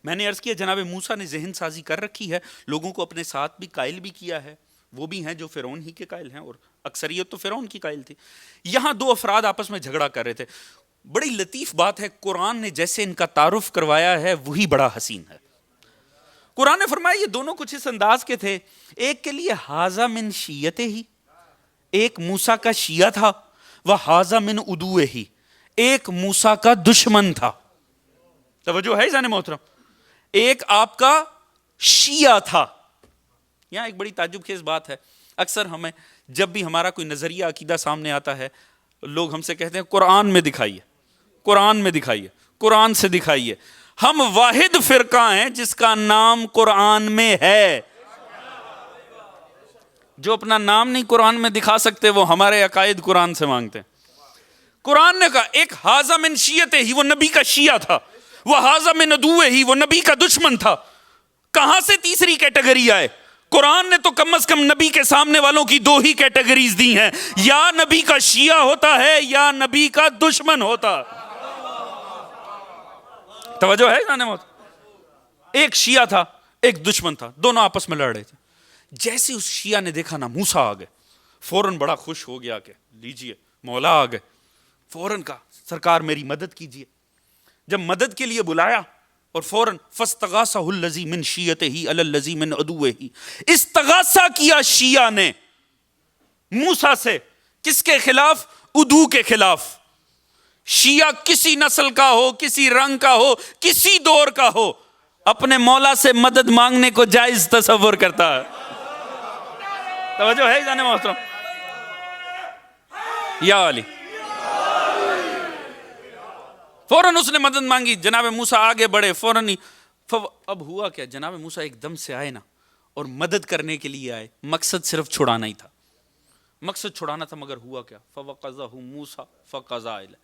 میں نے عرض کیا جناب موسیٰ نے ذہن سازی کر رکھی ہے, لوگوں کو اپنے ساتھ بھی قائل بھی کیا ہے, وہ بھی ہیں جو فرعون ہی کے قائل ہیں اور اکثریت تو فرعون کی قائل تھی. یہاں دو افراد آپس میں جھگڑا کر رہے تھے. بڑی لطیف بات ہے, قرآن نے جیسے ان کا تعارف کروایا ہے وہی بڑا حسین ہے. قرآن نے فرمایا یہ دونوں کچھ اس انداز کے تھے, ایک کے لیے ھذا من شیعتہ ہی, ایک موسیٰ کا شیعہ تھا, وھذا من عدوہ ہی, ایک موسیٰ کا دشمن تھا. توجہ ہے جان محترم, ایک آپ کا شیعہ تھا. یہاں ایک بڑی تعجب خیز بات ہے, اکثر ہمیں جب بھی ہمارا کوئی نظریہ عقیدہ سامنے آتا ہے لوگ ہم سے کہتے ہیں قرآن میں دکھائیے, قرآن میں دکھائیے, قرآن سے دکھائیے. ہم واحد فرقہ ہیں جس کا نام قرآن میں ہے. جو اپنا نام نہیں قرآن میں دکھا سکتے وہ ہمارے عقائد قرآن سے مانگتے ہیں. قرآن نے کہا ایک ھذا من شیعتہ ہی, وہ نبی کا شیعہ تھا, وہ ھذا من عدوہ ہی, وہ نبی کا دشمن تھا. کہاں سے تیسری کیٹیگری آئے؟ قرآن نے تو کم از کم نبی کے سامنے والوں کی دو ہی کیٹیگریز دی ہیں, یا نبی کا شیعہ ہوتا ہے یا نبی کا دشمن ہوتا. توجہ ہے جانے موت, ایک شیعہ تھا ایک دشمن تھا, دونوں آپس میں لڑ رہے تھے. جیسے اس شیعہ نے دیکھا نا موسیٰ آ گئے, فوراً بڑا خوش ہو گیا کہ لیجئے مولا آ گئے. فوراً کہا سرکار میری مدد کیجئے. جب مدد کے لیے بلایا اور فوراً فاستغاثہ الذی من شیعتہ علی الذی من عدوہ, استغاثہ کیا شیعہ نے موسیٰ سے, کس کے خلاف؟ عدو کے خلاف. شیعہ کسی نسل کا ہو, کسی رنگ کا ہو, کسی دور کا ہو, اپنے مولا سے مدد مانگنے کو جائز تصور کرتا ہے. توجہ ہے جانے محترم, یا علی. فوراً اس نے مدد مانگی, جناب موسیٰ آگے بڑھے فوراً ہی. اب ہوا کیا, جناب موسیٰ ایک دم سے آئے نا اور مدد کرنے کے لیے آئے, مقصد صرف چھڑانا ہی تھا, مقصد چھڑانا تھا. مگر ہوا کیا؟ فوقظہ موسیٰ فقضا الیہ.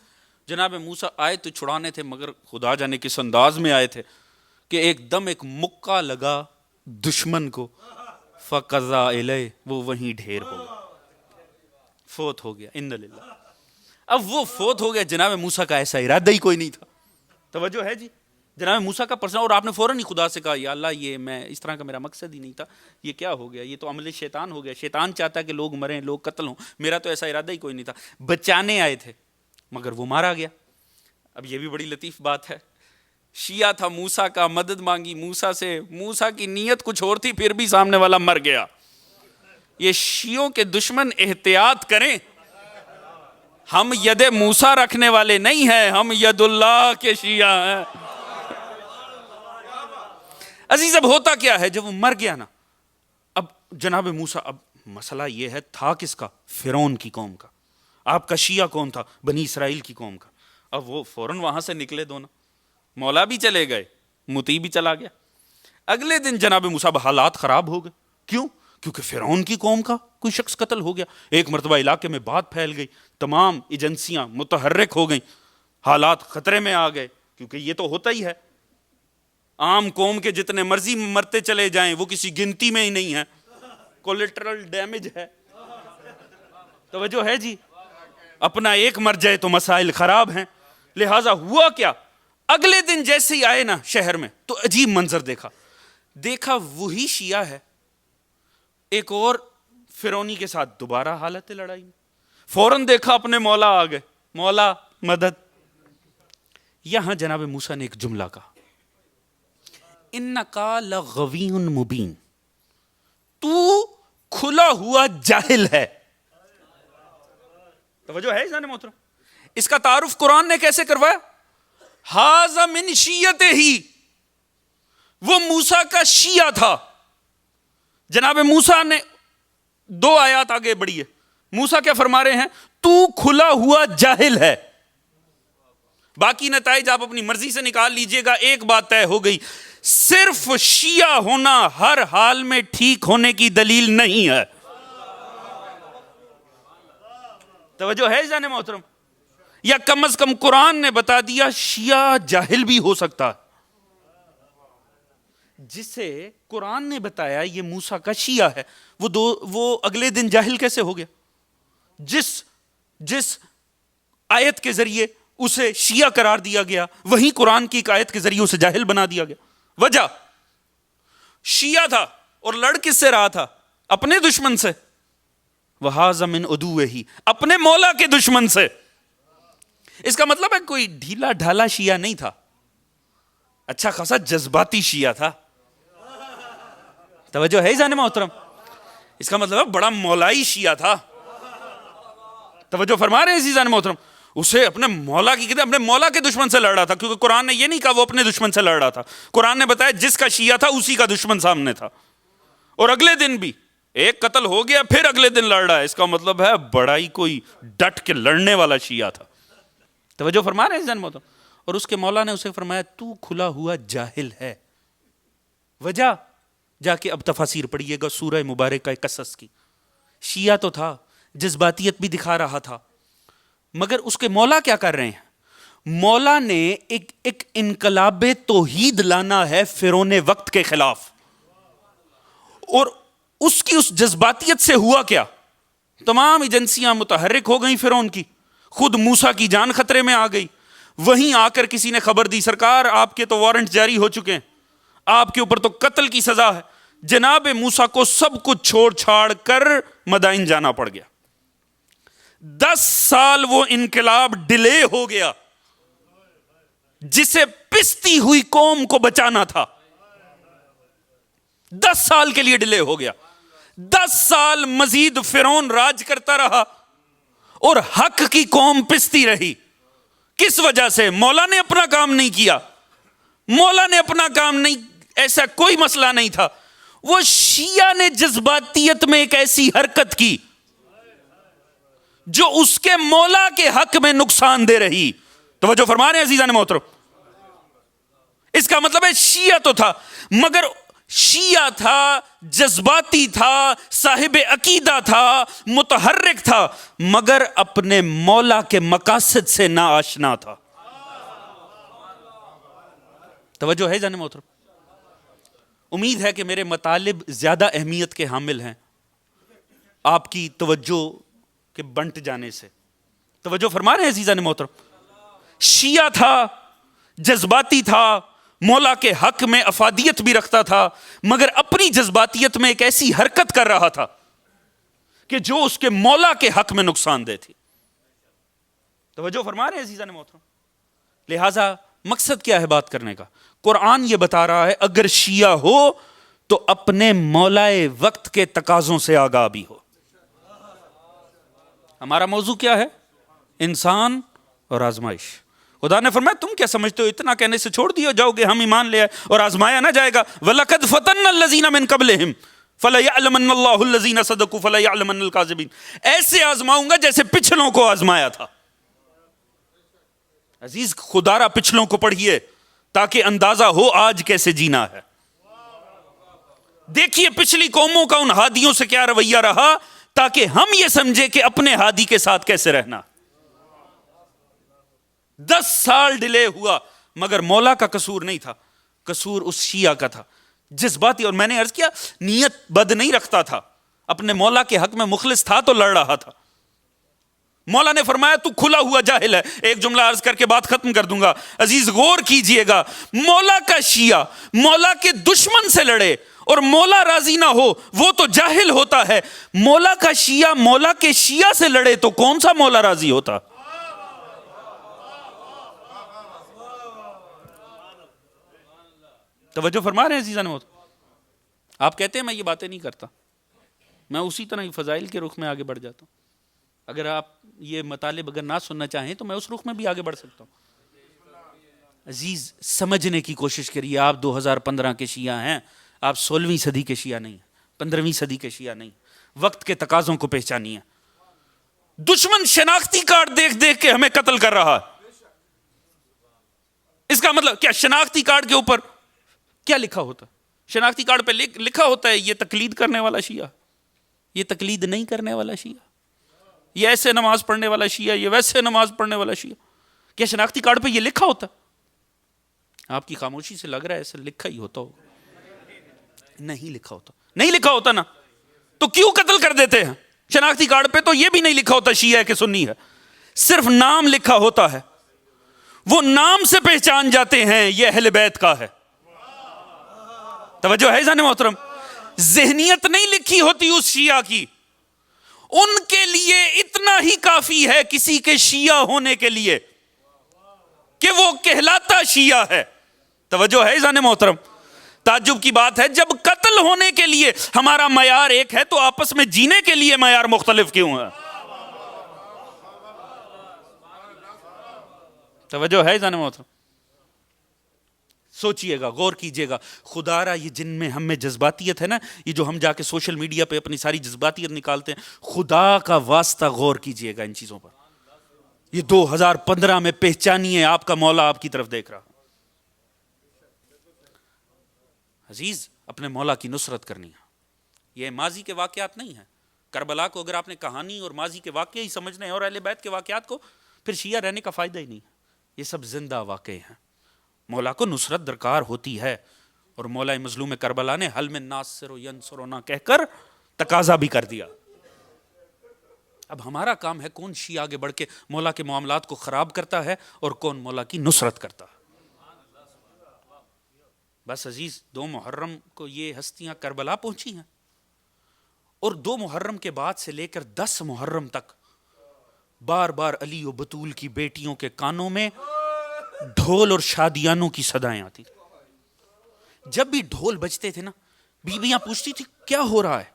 جناب موسیٰ آئے تو چھڑانے تھے, مگر خدا جانے کس انداز میں آئے تھے کہ ایک دم ایک مکہ لگا دشمن کو, فقضا الیہ, وہ وہیں ڈھیر ہو گیا, فوت ہو گیا. ان للہ. اب وہ فوت ہو گیا, جناب موسیٰ کا ایسا ارادہ ہی کوئی نہیں تھا. توجہ ہے جی, جناب موسیٰ کا پرسنل, اور آپ نے فوراً ہی خدا سے کہا یا اللہ یہ میں اس طرح کا میرا مقصد ہی نہیں تھا, یہ کیا ہو گیا, یہ تو عمل شیطان ہو گیا, شیطان چاہتا ہے کہ لوگ مریں, لوگ قتل ہوں, میرا تو ایسا ارادہ ہی کوئی نہیں تھا. بچانے آئے تھے مگر وہ مارا گیا. اب یہ بھی بڑی لطیف بات ہے, شیعہ تھا موسیٰ کا, مدد مانگی موسیٰ سے, موسیٰ کی نیت کچھ اور تھی, پھر بھی سامنے والا مر گیا. یہ شیعوں کے دشمن احتیاط کریں, ہم ید موسیٰ رکھنے والے نہیں ہیں, ہم ید اللہ کے شیعہ ہیں. عزیز اب ہوتا کیا ہے, جب وہ مر گیا نا, اب جناب موسیٰ, اب مسئلہ یہ ہے تھا کس کا؟ فرعون کی قوم کا. آپ کا شیعہ کون تھا؟ بنی اسرائیل کی قوم کا. اب وہ فوراً وہاں سے نکلے دونوں, مولا بھی چلے گئے, مطیع بھی چلا گیا. اگلے دن جناب موسیٰ حالات خراب ہو گئے. کیوں؟ کیونکہ فرعون کی قوم کا کوئی شخص قتل ہو گیا. ایک مرتبہ علاقے میں بات پھیل گئی, تمام ایجنسیاں متحرک ہو گئیں, حالات خطرے میں آ گئے. کیونکہ یہ تو ہوتا ہی ہے, عام قوم کے جتنے مرضی مرتے چلے جائیں وہ کسی گنتی میں ہی نہیں ہے, کولیٹرل ڈیمیج ہے. توجہ ہے جی, اپنا ایک مر جائے تو مسائل خراب ہیں. لہٰذا ہوا کیا, اگلے دن جیسے ہی آئے نا شہر میں تو عجیب منظر دیکھا وہی شیعہ ہے ایک اور فرعونی کے ساتھ دوبارہ حالت لڑائی میں. فوراً دیکھا اپنے مولا آ گئے, مولا مدد. یہاں جناب موسیٰ نے ایک جملہ کہا, انکا لغوی مبین, تو کھلا ہوا جاہل ہے. توجہ ہے جان محترم, اس کا تعارف قرآن نے کیسے کروایا؟ ھذا من شیعتہ ہی, وہ موسیٰ کا شیعہ تھا. جناب موسیٰ نے دو آیات آگے بڑھی ہے, موسیٰ کیا فرما رہے ہیں؟ تو کھلا ہوا جاہل ہے. باقی نتائج آپ اپنی مرضی سے نکال لیجئے گا. ایک بات طے ہو گئی, صرف شیعہ ہونا ہر حال میں ٹھیک ہونے کی دلیل نہیں ہے. توجہ ہے جان محترم؟ یا کم از کم قرآن نے بتا دیا شیعہ جاہل بھی ہو سکتا ہے. جسے قرآن نے بتایا یہ موسیٰ کا شیعہ ہے, وہ اگلے دن جاہل کیسے ہو گیا؟ جس آیت کے ذریعے اسے شیعہ قرار دیا گیا, وہی قرآن کی ایک آیت کے ذریعے اسے جاہل بنا دیا گیا. وجہ شیعہ تھا اور لڑ کس سے رہا تھا؟ اپنے دشمن سے. وَهَذَا مِنْ عُدُوِّهِ, اپنے مولا کے دشمن سے. اس کا مطلب ہے کوئی ڈھیلا ڈھالا شیعہ نہیں تھا, اچھا خاصا جذباتی شیعہ تھا. توجہ ہے جان محترم؟ اس کا مطلب ہے بڑا مولائی شیعہ تھا. توجہ فرما رہے ہیں عزیزان محترم؟ اسے اپنے مولا کی کہتے اپنے مولا کے دشمن سے لڑ رہا تھا, کیونکہ قرآن نے یہ نہیں کہا وہ اپنے دشمن سے لڑ رہا تھا. قرآن نے بتایا جس کا شیعہ تھا اسی کا دشمن سامنے تھا, اور اگلے دن بھی ایک قتل ہو گیا پھر اگلے دن لڑ رہا ہے. اس کا مطلب ہے بڑا ہی کوئی ڈٹ کے لڑنے والا شیعہ تھا. توجہ فرما رہے ہیں عزیزان محترم؟ اور اس کے مولا نے اسے فرمایا تو کھلا ہوا جاہل ہے. وجہ جا کے اب تفاسیر پڑھیے گا سورہ مبارکہ قصص کی. شیعہ تو تھا, جذباتیت بھی دکھا رہا تھا, مگر اس کے مولا کیا کر رہے ہیں؟ مولا نے ایک انقلاب توحید لانا ہے فرعون وقت کے خلاف, اور اس کی اس جذباتیت سے ہوا کیا؟ تمام ایجنسیاں متحرک ہو گئیں فرعون کی, خود موسیٰ کی جان خطرے میں آ گئی. وہیں آ کر کسی نے خبر دی سرکار آپ کے تو وارنٹ جاری ہو چکے ہیں, آپ کے اوپر تو قتل کی سزا ہے. جناب موسیٰ کو سب کچھ چھوڑ چھاڑ کر مدائن جانا پڑ گیا. 10 سال وہ انقلاب ڈیلے ہو گیا جسے پستی ہوئی قوم کو بچانا تھا. 10 سال کے لیے ڈیلے ہو گیا. 10 سال مزید فرعون راج کرتا رہا اور حق کی قوم پستی رہی. کس وجہ سے؟ مولا نے اپنا کام نہیں کیا. مولا نے اپنا کام نہیں, ایسا کوئی مسئلہ نہیں تھا. وہ شیعہ نے جذباتیت میں ایک ایسی حرکت کی جو اس کے مولا کے حق میں نقصان دے رہی. توجہ فرما رہے ہیں عزیزان محترم؟ اس کا مطلب ہے شیعہ تو تھا, مگر شیعہ تھا, جذباتی تھا, صاحب عقیدہ تھا, متحرک تھا, مگر اپنے مولا کے مقاصد سے نا آشنا تھا. توجہ ہے جان محترم؟ امید ہے کہ میرے مطالب زیادہ اہمیت کے حامل ہیں آپ کی توجہ کے بنٹ جانے سے. توجہ فرما رہے ہیں عزیزان محترم؟ شیعہ تھا, جذباتی تھا, مولا کے حق میں افادیت بھی رکھتا تھا, مگر اپنی جذباتیت میں ایک ایسی حرکت کر رہا تھا کہ جو اس کے مولا کے حق میں نقصان دہ تھی. توجہ فرما رہے ہیں عزیزان محترم؟ لہٰذا مقصد کیا ہے بات کرنے کا؟ قرآن یہ بتا رہا ہے اگر شیعہ ہو تو اپنے مولائے وقت کے تقاضوں سے آگاہ بھی ہو. ہمارا موضوع کیا ہے؟ انسان اور آزمائش. خدا نے فرمایا تم کیا سمجھتے ہو اتنا کہنے سے چھوڑ دیا جاؤ گے ہم ایمان لے آئے اور آزمایا نہ جائے گا؟ وَلَقَدْ فَتَنَّا الَّذِينَ مِن قَبْلِهِمْ فَلَيَعْلَمَنَّ اللَّهُ الَّذِينَ صَدَقُوا فَلَيَعْلَمَنَّ الْكَاذِبِينَ. ایسے آزماؤں گا جیسے پچھلوں کو آزمایا تھا. عزیز خدا را پچھلوں کو پڑھیے تاکہ اندازہ ہو آج کیسے جینا ہے. دیکھیے پچھلی قوموں کا ان ہادیوں سے کیا رویہ رہا تاکہ ہم یہ سمجھے کہ اپنے ہادی کے ساتھ کیسے رہنا. 10 سال ڈیلے ہوا مگر مولا کا قصور نہیں تھا, قصور اس شیعہ کا تھا, جذباتی. اور میں نے عرض کیا نیت بد نہیں رکھتا تھا, اپنے مولا کے حق میں مخلص تھا تو لڑ رہا تھا. مولا نے فرمایا تو کھلا ہوا جاہل ہے. ایک جملہ عرض کر کے بات ختم کر دوں گا. عزیز غور کیجئے گا, مولا کا شیعہ مولا کے دشمن سے لڑے اور مولا راضی نہ ہو وہ تو جاہل ہوتا ہے. مولا کا شیعہ مولا کے شیعہ سے لڑے تو کون سا مولا راضی ہوتا؟ توجہ فرما رہے ہیں عزیزان محترم؟ آپ کہتے ہیں میں یہ باتیں نہیں کرتا, میں اسی طرح ہی فضائل کے رخ میں آگے بڑھ جاتا ہوں. اگر آپ یہ مطالب اگر نہ سننا چاہیں تو میں اس رخ میں بھی آگے بڑھ سکتا ہوں. عزیز سمجھنے کی کوشش کریے, آپ 2015 کے شیعہ ہیں, آپ 16ویں صدی کے شیعہ نہیں ہیں, 15ویں صدی کے شیعہ نہیں. وقت کے تقاضوں کو پہچانیے. دشمن شناختی کارڈ دیکھ دیکھ کے ہمیں قتل کر رہا ہے. اس کا مطلب کیا شناختی کارڈ کے اوپر کیا لکھا ہوتا ہے؟ شناختی کارڈ پہ لکھا ہوتا ہے یہ تقلید کرنے والا شیعہ, یہ تقلید نہیں کرنے والا شیعہ, یہ ایسے نماز پڑھنے والا شیعہ, یہ ویسے نماز پڑھنے والا شیعہ. کیا شناختی کارڈ پہ یہ لکھا ہوتا؟ آپ کی خاموشی سے لگ رہا ہے ایسے لکھا ہی ہوتا ہوگا. نہیں لکھا ہوتا, نہیں لکھا ہوتا نا, تو کیوں قتل کر دیتے ہیں؟ شناختی کارڈ پہ تو یہ بھی نہیں لکھا ہوتا شیعہ ہے کہ سنی ہے, صرف نام لکھا ہوتا ہے. وہ نام سے پہچان جاتے ہیں یہ اہل بیت کا ہے. توجہ ہے ذہن محترم؟ ذہنیت نہیں لکھی ہوتی اس شیعہ کی. ان کے لیے اتنا ہی کافی ہے کسی کے شیعہ ہونے کے لیے کہ وہ کہلاتا شیعہ ہے. توجہ ہے ذہن محترم؟ تعجب کی بات ہے, جب قتل ہونے کے لیے ہمارا معیار ایک ہے تو آپس میں جینے کے لیے معیار مختلف کیوں ہے؟ توجہ ہے ذہن محترم؟ سوچئے گا, غور کیجئے گا. خدا را یہ جن میں ہم میں جذباتیت ہے نا, یہ جو ہم جا کے سوشل میڈیا پہ اپنی ساری جذباتیت نکالتے ہیں, خدا کا واسطہ غور کیجئے گا ان چیزوں پر. یہ 2015 میں پہچانیے آپ کا مولا آپ کی طرف دیکھ رہا. عزیز, اپنے مولا کی نصرت کرنی ہے. یہ ماضی کے واقعات نہیں ہیں. کربلا کو اگر آپ نے کہانی اور ماضی کے واقعے ہی سمجھنے ہیں اور اہل بیت کے واقعات کو, پھر شیعہ رہنے کا فائدہ ہی نہیں ہے. یہ سب زندہ واقعے ہیں. مولا کو نصرت درکار ہوتی ہے, اور مولا مظلوم کربلا نے حل من ناصر و ینصرنا کہہ کر تقاضا بھی کر دیا. اب ہمارا کام ہے کون شیعہ آگے بڑھ کے مولا کے معاملات کو خراب کرتا ہے اور کون مولا کی نصرت کرتا ہے. بس عزیز, 2 محرم کو یہ ہستیاں کربلا پہنچی ہیں, اور 2 محرم کے بعد سے لے کر 10 محرم تک بار بار علی و بطول کی بیٹیوں کے کانوں میں ڈھول اور شادیانوں کی صدائیں آتی. جب بھی ڈھول بجتے تھے نا, بیویاں پوچھتی تھی کیا ہو رہا ہے,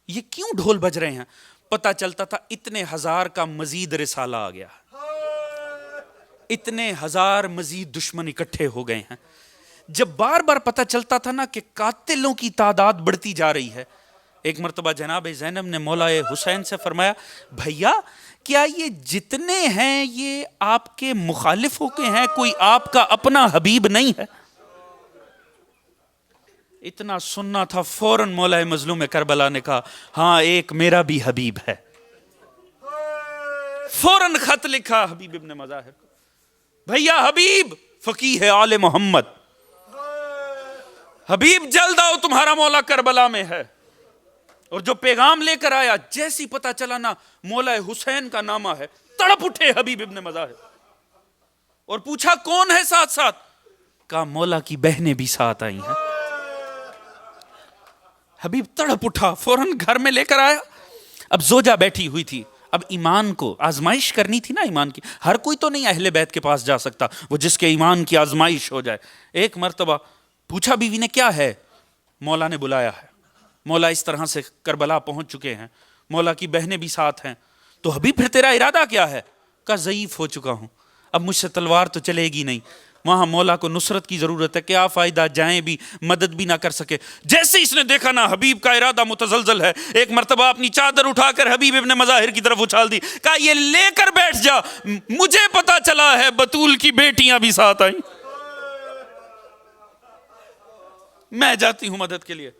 یہ کیوں ڈھول بج رہے ہیں؟ پتا چلتا تھا اتنے ہزار کا مزید رسالہ آ گیا, اتنے ہزار مزید دشمن اکٹھے ہو گئے ہیں. جب بار بار پتا چلتا تھا نا کہ قاتلوں کی تعداد بڑھتی جا رہی ہے, ایک مرتبہ جناب زینب نے مولا حسین سے فرمایا, بھیا کیا یہ جتنے ہیں یہ آپ کے مخالفوں کے ہیں, کوئی آپ کا اپنا حبیب نہیں ہے؟ اتنا سننا تھا, فوراً مولا مظلوم کربلا نے کہا, ہاں ایک میرا بھی حبیب ہے. فوراً خط لکھا حبیب ابن مظاہر کو, بھیا حبیب فقیہ آل محمد, حبیب جلد آؤ تمہارا مولا کربلا میں ہے. اور جو پیغام لے کر آیا, جیسی پتا چلا نا مولا حسین کا نامہ ہے, تڑپ اٹھے حبیب ابن مظاہر اور پوچھا کون ہے ساتھ ساتھ؟ کہا مولا کی بہنیں بھی ساتھ آئی ہیں. حبیب تڑپ اٹھا, فوراً گھر میں لے کر آیا. اب زوجہ بیٹھی ہوئی تھی, اب ایمان کو آزمائش کرنی تھی نا ایمان کی. ہر کوئی تو نہیں اہل بیت کے پاس جا سکتا, وہ جس کے ایمان کی آزمائش ہو جائے. ایک مرتبہ پوچھا بیوی نے کیا ہے؟ مولا نے بلایا ہے, مولا اس طرح سے کربلا پہنچ چکے ہیں, مولا کی بہنیں بھی ساتھ ہیں. تو حبیب پھر تیرا ارادہ کیا ہے؟ کہا ضعیف ہو چکا ہوں, اب مجھ سے تلوار تو چلے گی نہیں, وہاں مولا کو نصرت کی ضرورت ہے, کیا فائدہ جائیں بھی مدد بھی نہ کر سکے. جیسے اس نے دیکھا نا حبیب کا ارادہ متزلزل ہے, ایک مرتبہ اپنی چادر اٹھا کر حبیب ابن مظاہر کی طرف اچھال دی. کہا یہ لے کر بیٹھ جا, مجھے پتا چلا ہے بطول کی بیٹیاں بھی ساتھ آئیں, میں جاتی ہوں مدد کے لیے.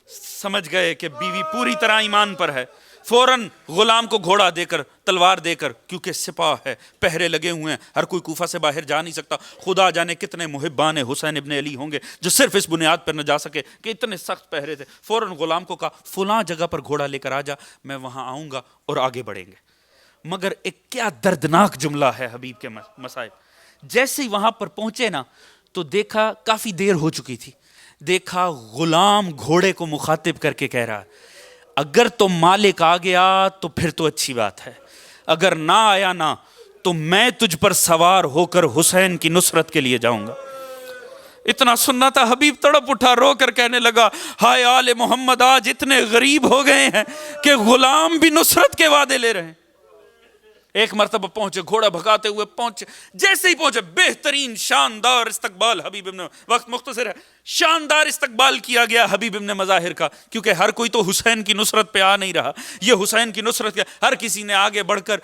سمجھ گئے کہ بیوی پوری طرح ایمان پر ہے. فوراً غلام کو گھوڑا دے کر, تلوار دے کر, کیونکہ سپاہ ہے, پہرے لگے ہوئے ہیں, ہر کوئی کوفہ سے باہر جا نہیں سکتا. خدا جانے کتنے محبان حسین ابن علی ہوں گے جو صرف اس بنیاد پر نہ جا سکے کہ اتنے سخت پہرے تھے. فوراً غلام کو کہا فلاں جگہ پر گھوڑا لے کر آ جا, میں وہاں آؤں گا اور آگے بڑھیں گے. مگر ایک کیا دردناک جملہ ہے حبیب کے مصائب. جیسے ہی وہاں پر پہنچے نا تو دیکھا کافی دیر ہو چکی تھی, دیکھا غلام گھوڑے کو مخاطب کر کے کہہ رہا, اگر تو مالک آ گیا تو پھر تو اچھی بات ہے, اگر نہ آیا نا تو میں تجھ پر سوار ہو کر حسین کی نصرت کے لیے جاؤں گا. اتنا سننا تھا, حبیب تڑپ اٹھا, رو کر کہنے لگا, ہائے آل محمد آج اتنے غریب ہو گئے ہیں کہ غلام بھی نصرت کے وعدے لے رہے ہیں. ایک مرتبہ پہنچے، گھوڑا بھگاتے ہوئے پہنچے، جیسے ہی پہنچے بہترین شاندار استقبال حبیب ابن، وقت مختصر ہے، شاندار استقبال کیا گیا حبیب ابن مظاہر کا، کیونکہ ہر کوئی تو حسین کی نصرت پہ آ نہیں رہا، یہ حسین کی نصرت کیا، ہر کسی نے آگے بڑھ کر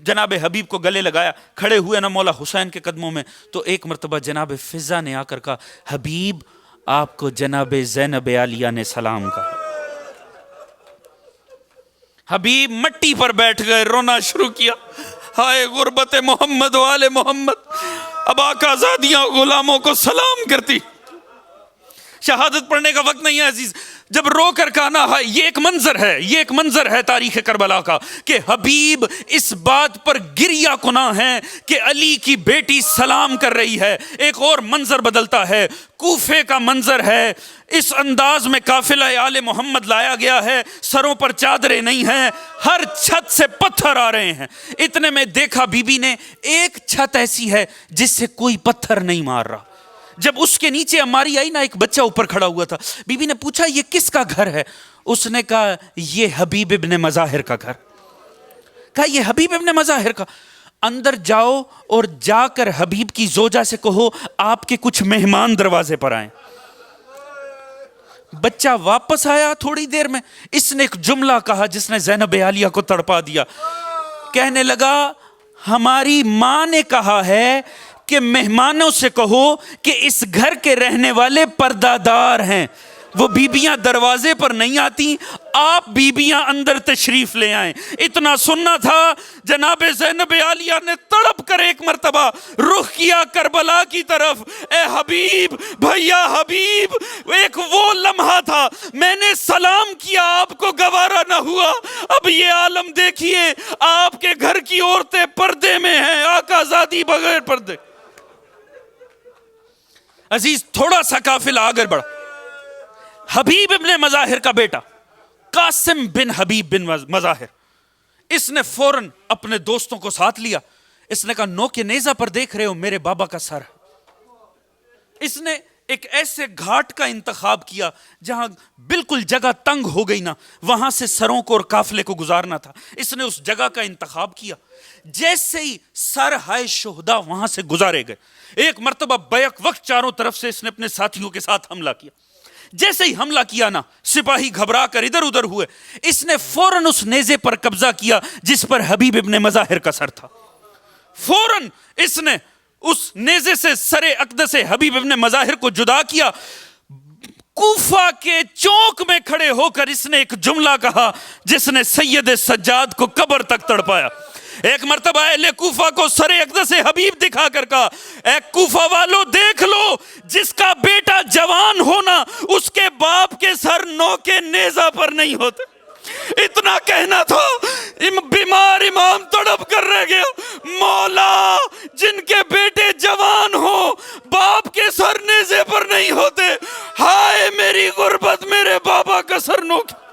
جناب حبیب کو گلے لگایا، کھڑے ہوئے نا مولا حسین کے قدموں میں، تو ایک مرتبہ جناب فضا نے آ کر کہا حبیب آپ کو جناب زینب عالیہ نے سلام کہا۔ حبیب مٹی پر بیٹھ گئے، رونا شروع کیا، ہائے غربت محمد و آل محمد، اب آقا زادیاں غلاموں کو سلام کرتی۔ شہادت پڑھنے کا وقت نہیں ہے عزیز، جب رو کر کہنا ہے، یہ ایک منظر ہے تاریخ کربلا کا کہ حبیب اس بات پر گریہ کناں ہے کہ علی کی بیٹی سلام کر رہی ہے۔ ایک اور منظر بدلتا ہے، کوفے کا منظر ہے، اس انداز میں قافلہ آل محمد لایا گیا ہے، سروں پر چادریں نہیں ہیں، ہر چھت سے پتھر آ رہے ہیں۔ اتنے میں دیکھا بی بی نے ایک چھت ایسی ہے جس سے کوئی پتھر نہیں مار رہا۔ جب اس کے نیچے عماری آئی نا، ایک بچہ اوپر کھڑا ہوا تھا، بی بی نے پوچھا یہ کس کا گھر ہے؟ اس نے کہا یہ حبیب ابن مظاہر کا گھر۔ کہا یہ حبیب ابن مظاہر کا؟ اندر جاؤ اور جا کر حبیب کی زوجہ سے کہو آپ کے کچھ مہمان دروازے پر آئیں۔ بچہ واپس آیا تھوڑی دیر میں، اس نے ایک جملہ کہا جس نے زینب عالیہ کو تڑپا دیا۔ کہنے لگا ہماری ماں نے کہا ہے کہ مہمانوں سے کہو کہ اس گھر کے رہنے والے پردہ دار ہیں، وہ بیبیاں دروازے پر نہیں آتی، آپ بیبیاں اندر تشریف لے آئیں۔ اتنا سننا تھا، جناب زینب عالیہ نے تڑپ کر ایک مرتبہ رخ کیا کربلا کی طرف، اے حبیب، بھیا حبیب، ایک وہ لمحہ تھا، میں نے سلام کیا، آپ کو گوارا نہ ہوا، اب یہ عالم دیکھیے آپ کے گھر کی عورتیں پردے میں ہیں، آقا زادی بغیر پردے۔ عزیز تھوڑا سا قافلہ آگے بڑھا، حبیب ابن مظاہر کا بیٹا قاسم بن حبیب بن مظاہر، اس نے فوراً اپنے دوستوں کو ساتھ لیا، اس نے کہا نو کے نیزہ پر دیکھ رہے ہو میرے بابا کا سر ہے۔ اس نے ایک ایسے گھاٹ کا انتخاب کیا جہاں بالکل جگہ تنگ ہو گئی نا، وہاں سے سروں کو اور قافلے کو گزارنا تھا، اس نے اس جگہ کا انتخاب کیا۔ جیسے ہی سر ہائے شہداء وہاں سے گزارے گئے، ایک مرتبہ بیک وقت چاروں طرف سے اس نے اپنے ساتھیوں کے ساتھ حملہ کیا۔ جیسے ہی حملہ کیا نا، سپاہی گھبرا کر ادھر ادھر ہوئے، اس نے فوراً اس نیزے پر قبضہ کیا جس پر حبیب ابن مظاہر کا سر تھا۔ فوراً اس نے اس نیزے سے سر اقدس حبیب ابن مظاہر کو جدا کیا۔ کوفہ کے چوک میں کھڑے ہو کر اس نے ایک جملہ کہا جس نے سید سجاد کو قبر تک تڑپایا۔ ایک مرتبہ اہل کوفہ کو سر اقدس حبیب دکھا کر کہا، اے کوفہ والو دیکھ لو، جس کا بیٹا جوان ہونا اس کے باپ کے سر نو کے نیزہ پر نہیں ہوتے۔ اتنا کہنا تھا، بیمار امام تڑپ کر رہ گیا، مولا جن کے بیٹے جوان ہو باپ کے سر نیزے پر نہیں ہوتے، ہائے میری غربت، میرے بابا کا سر نو کے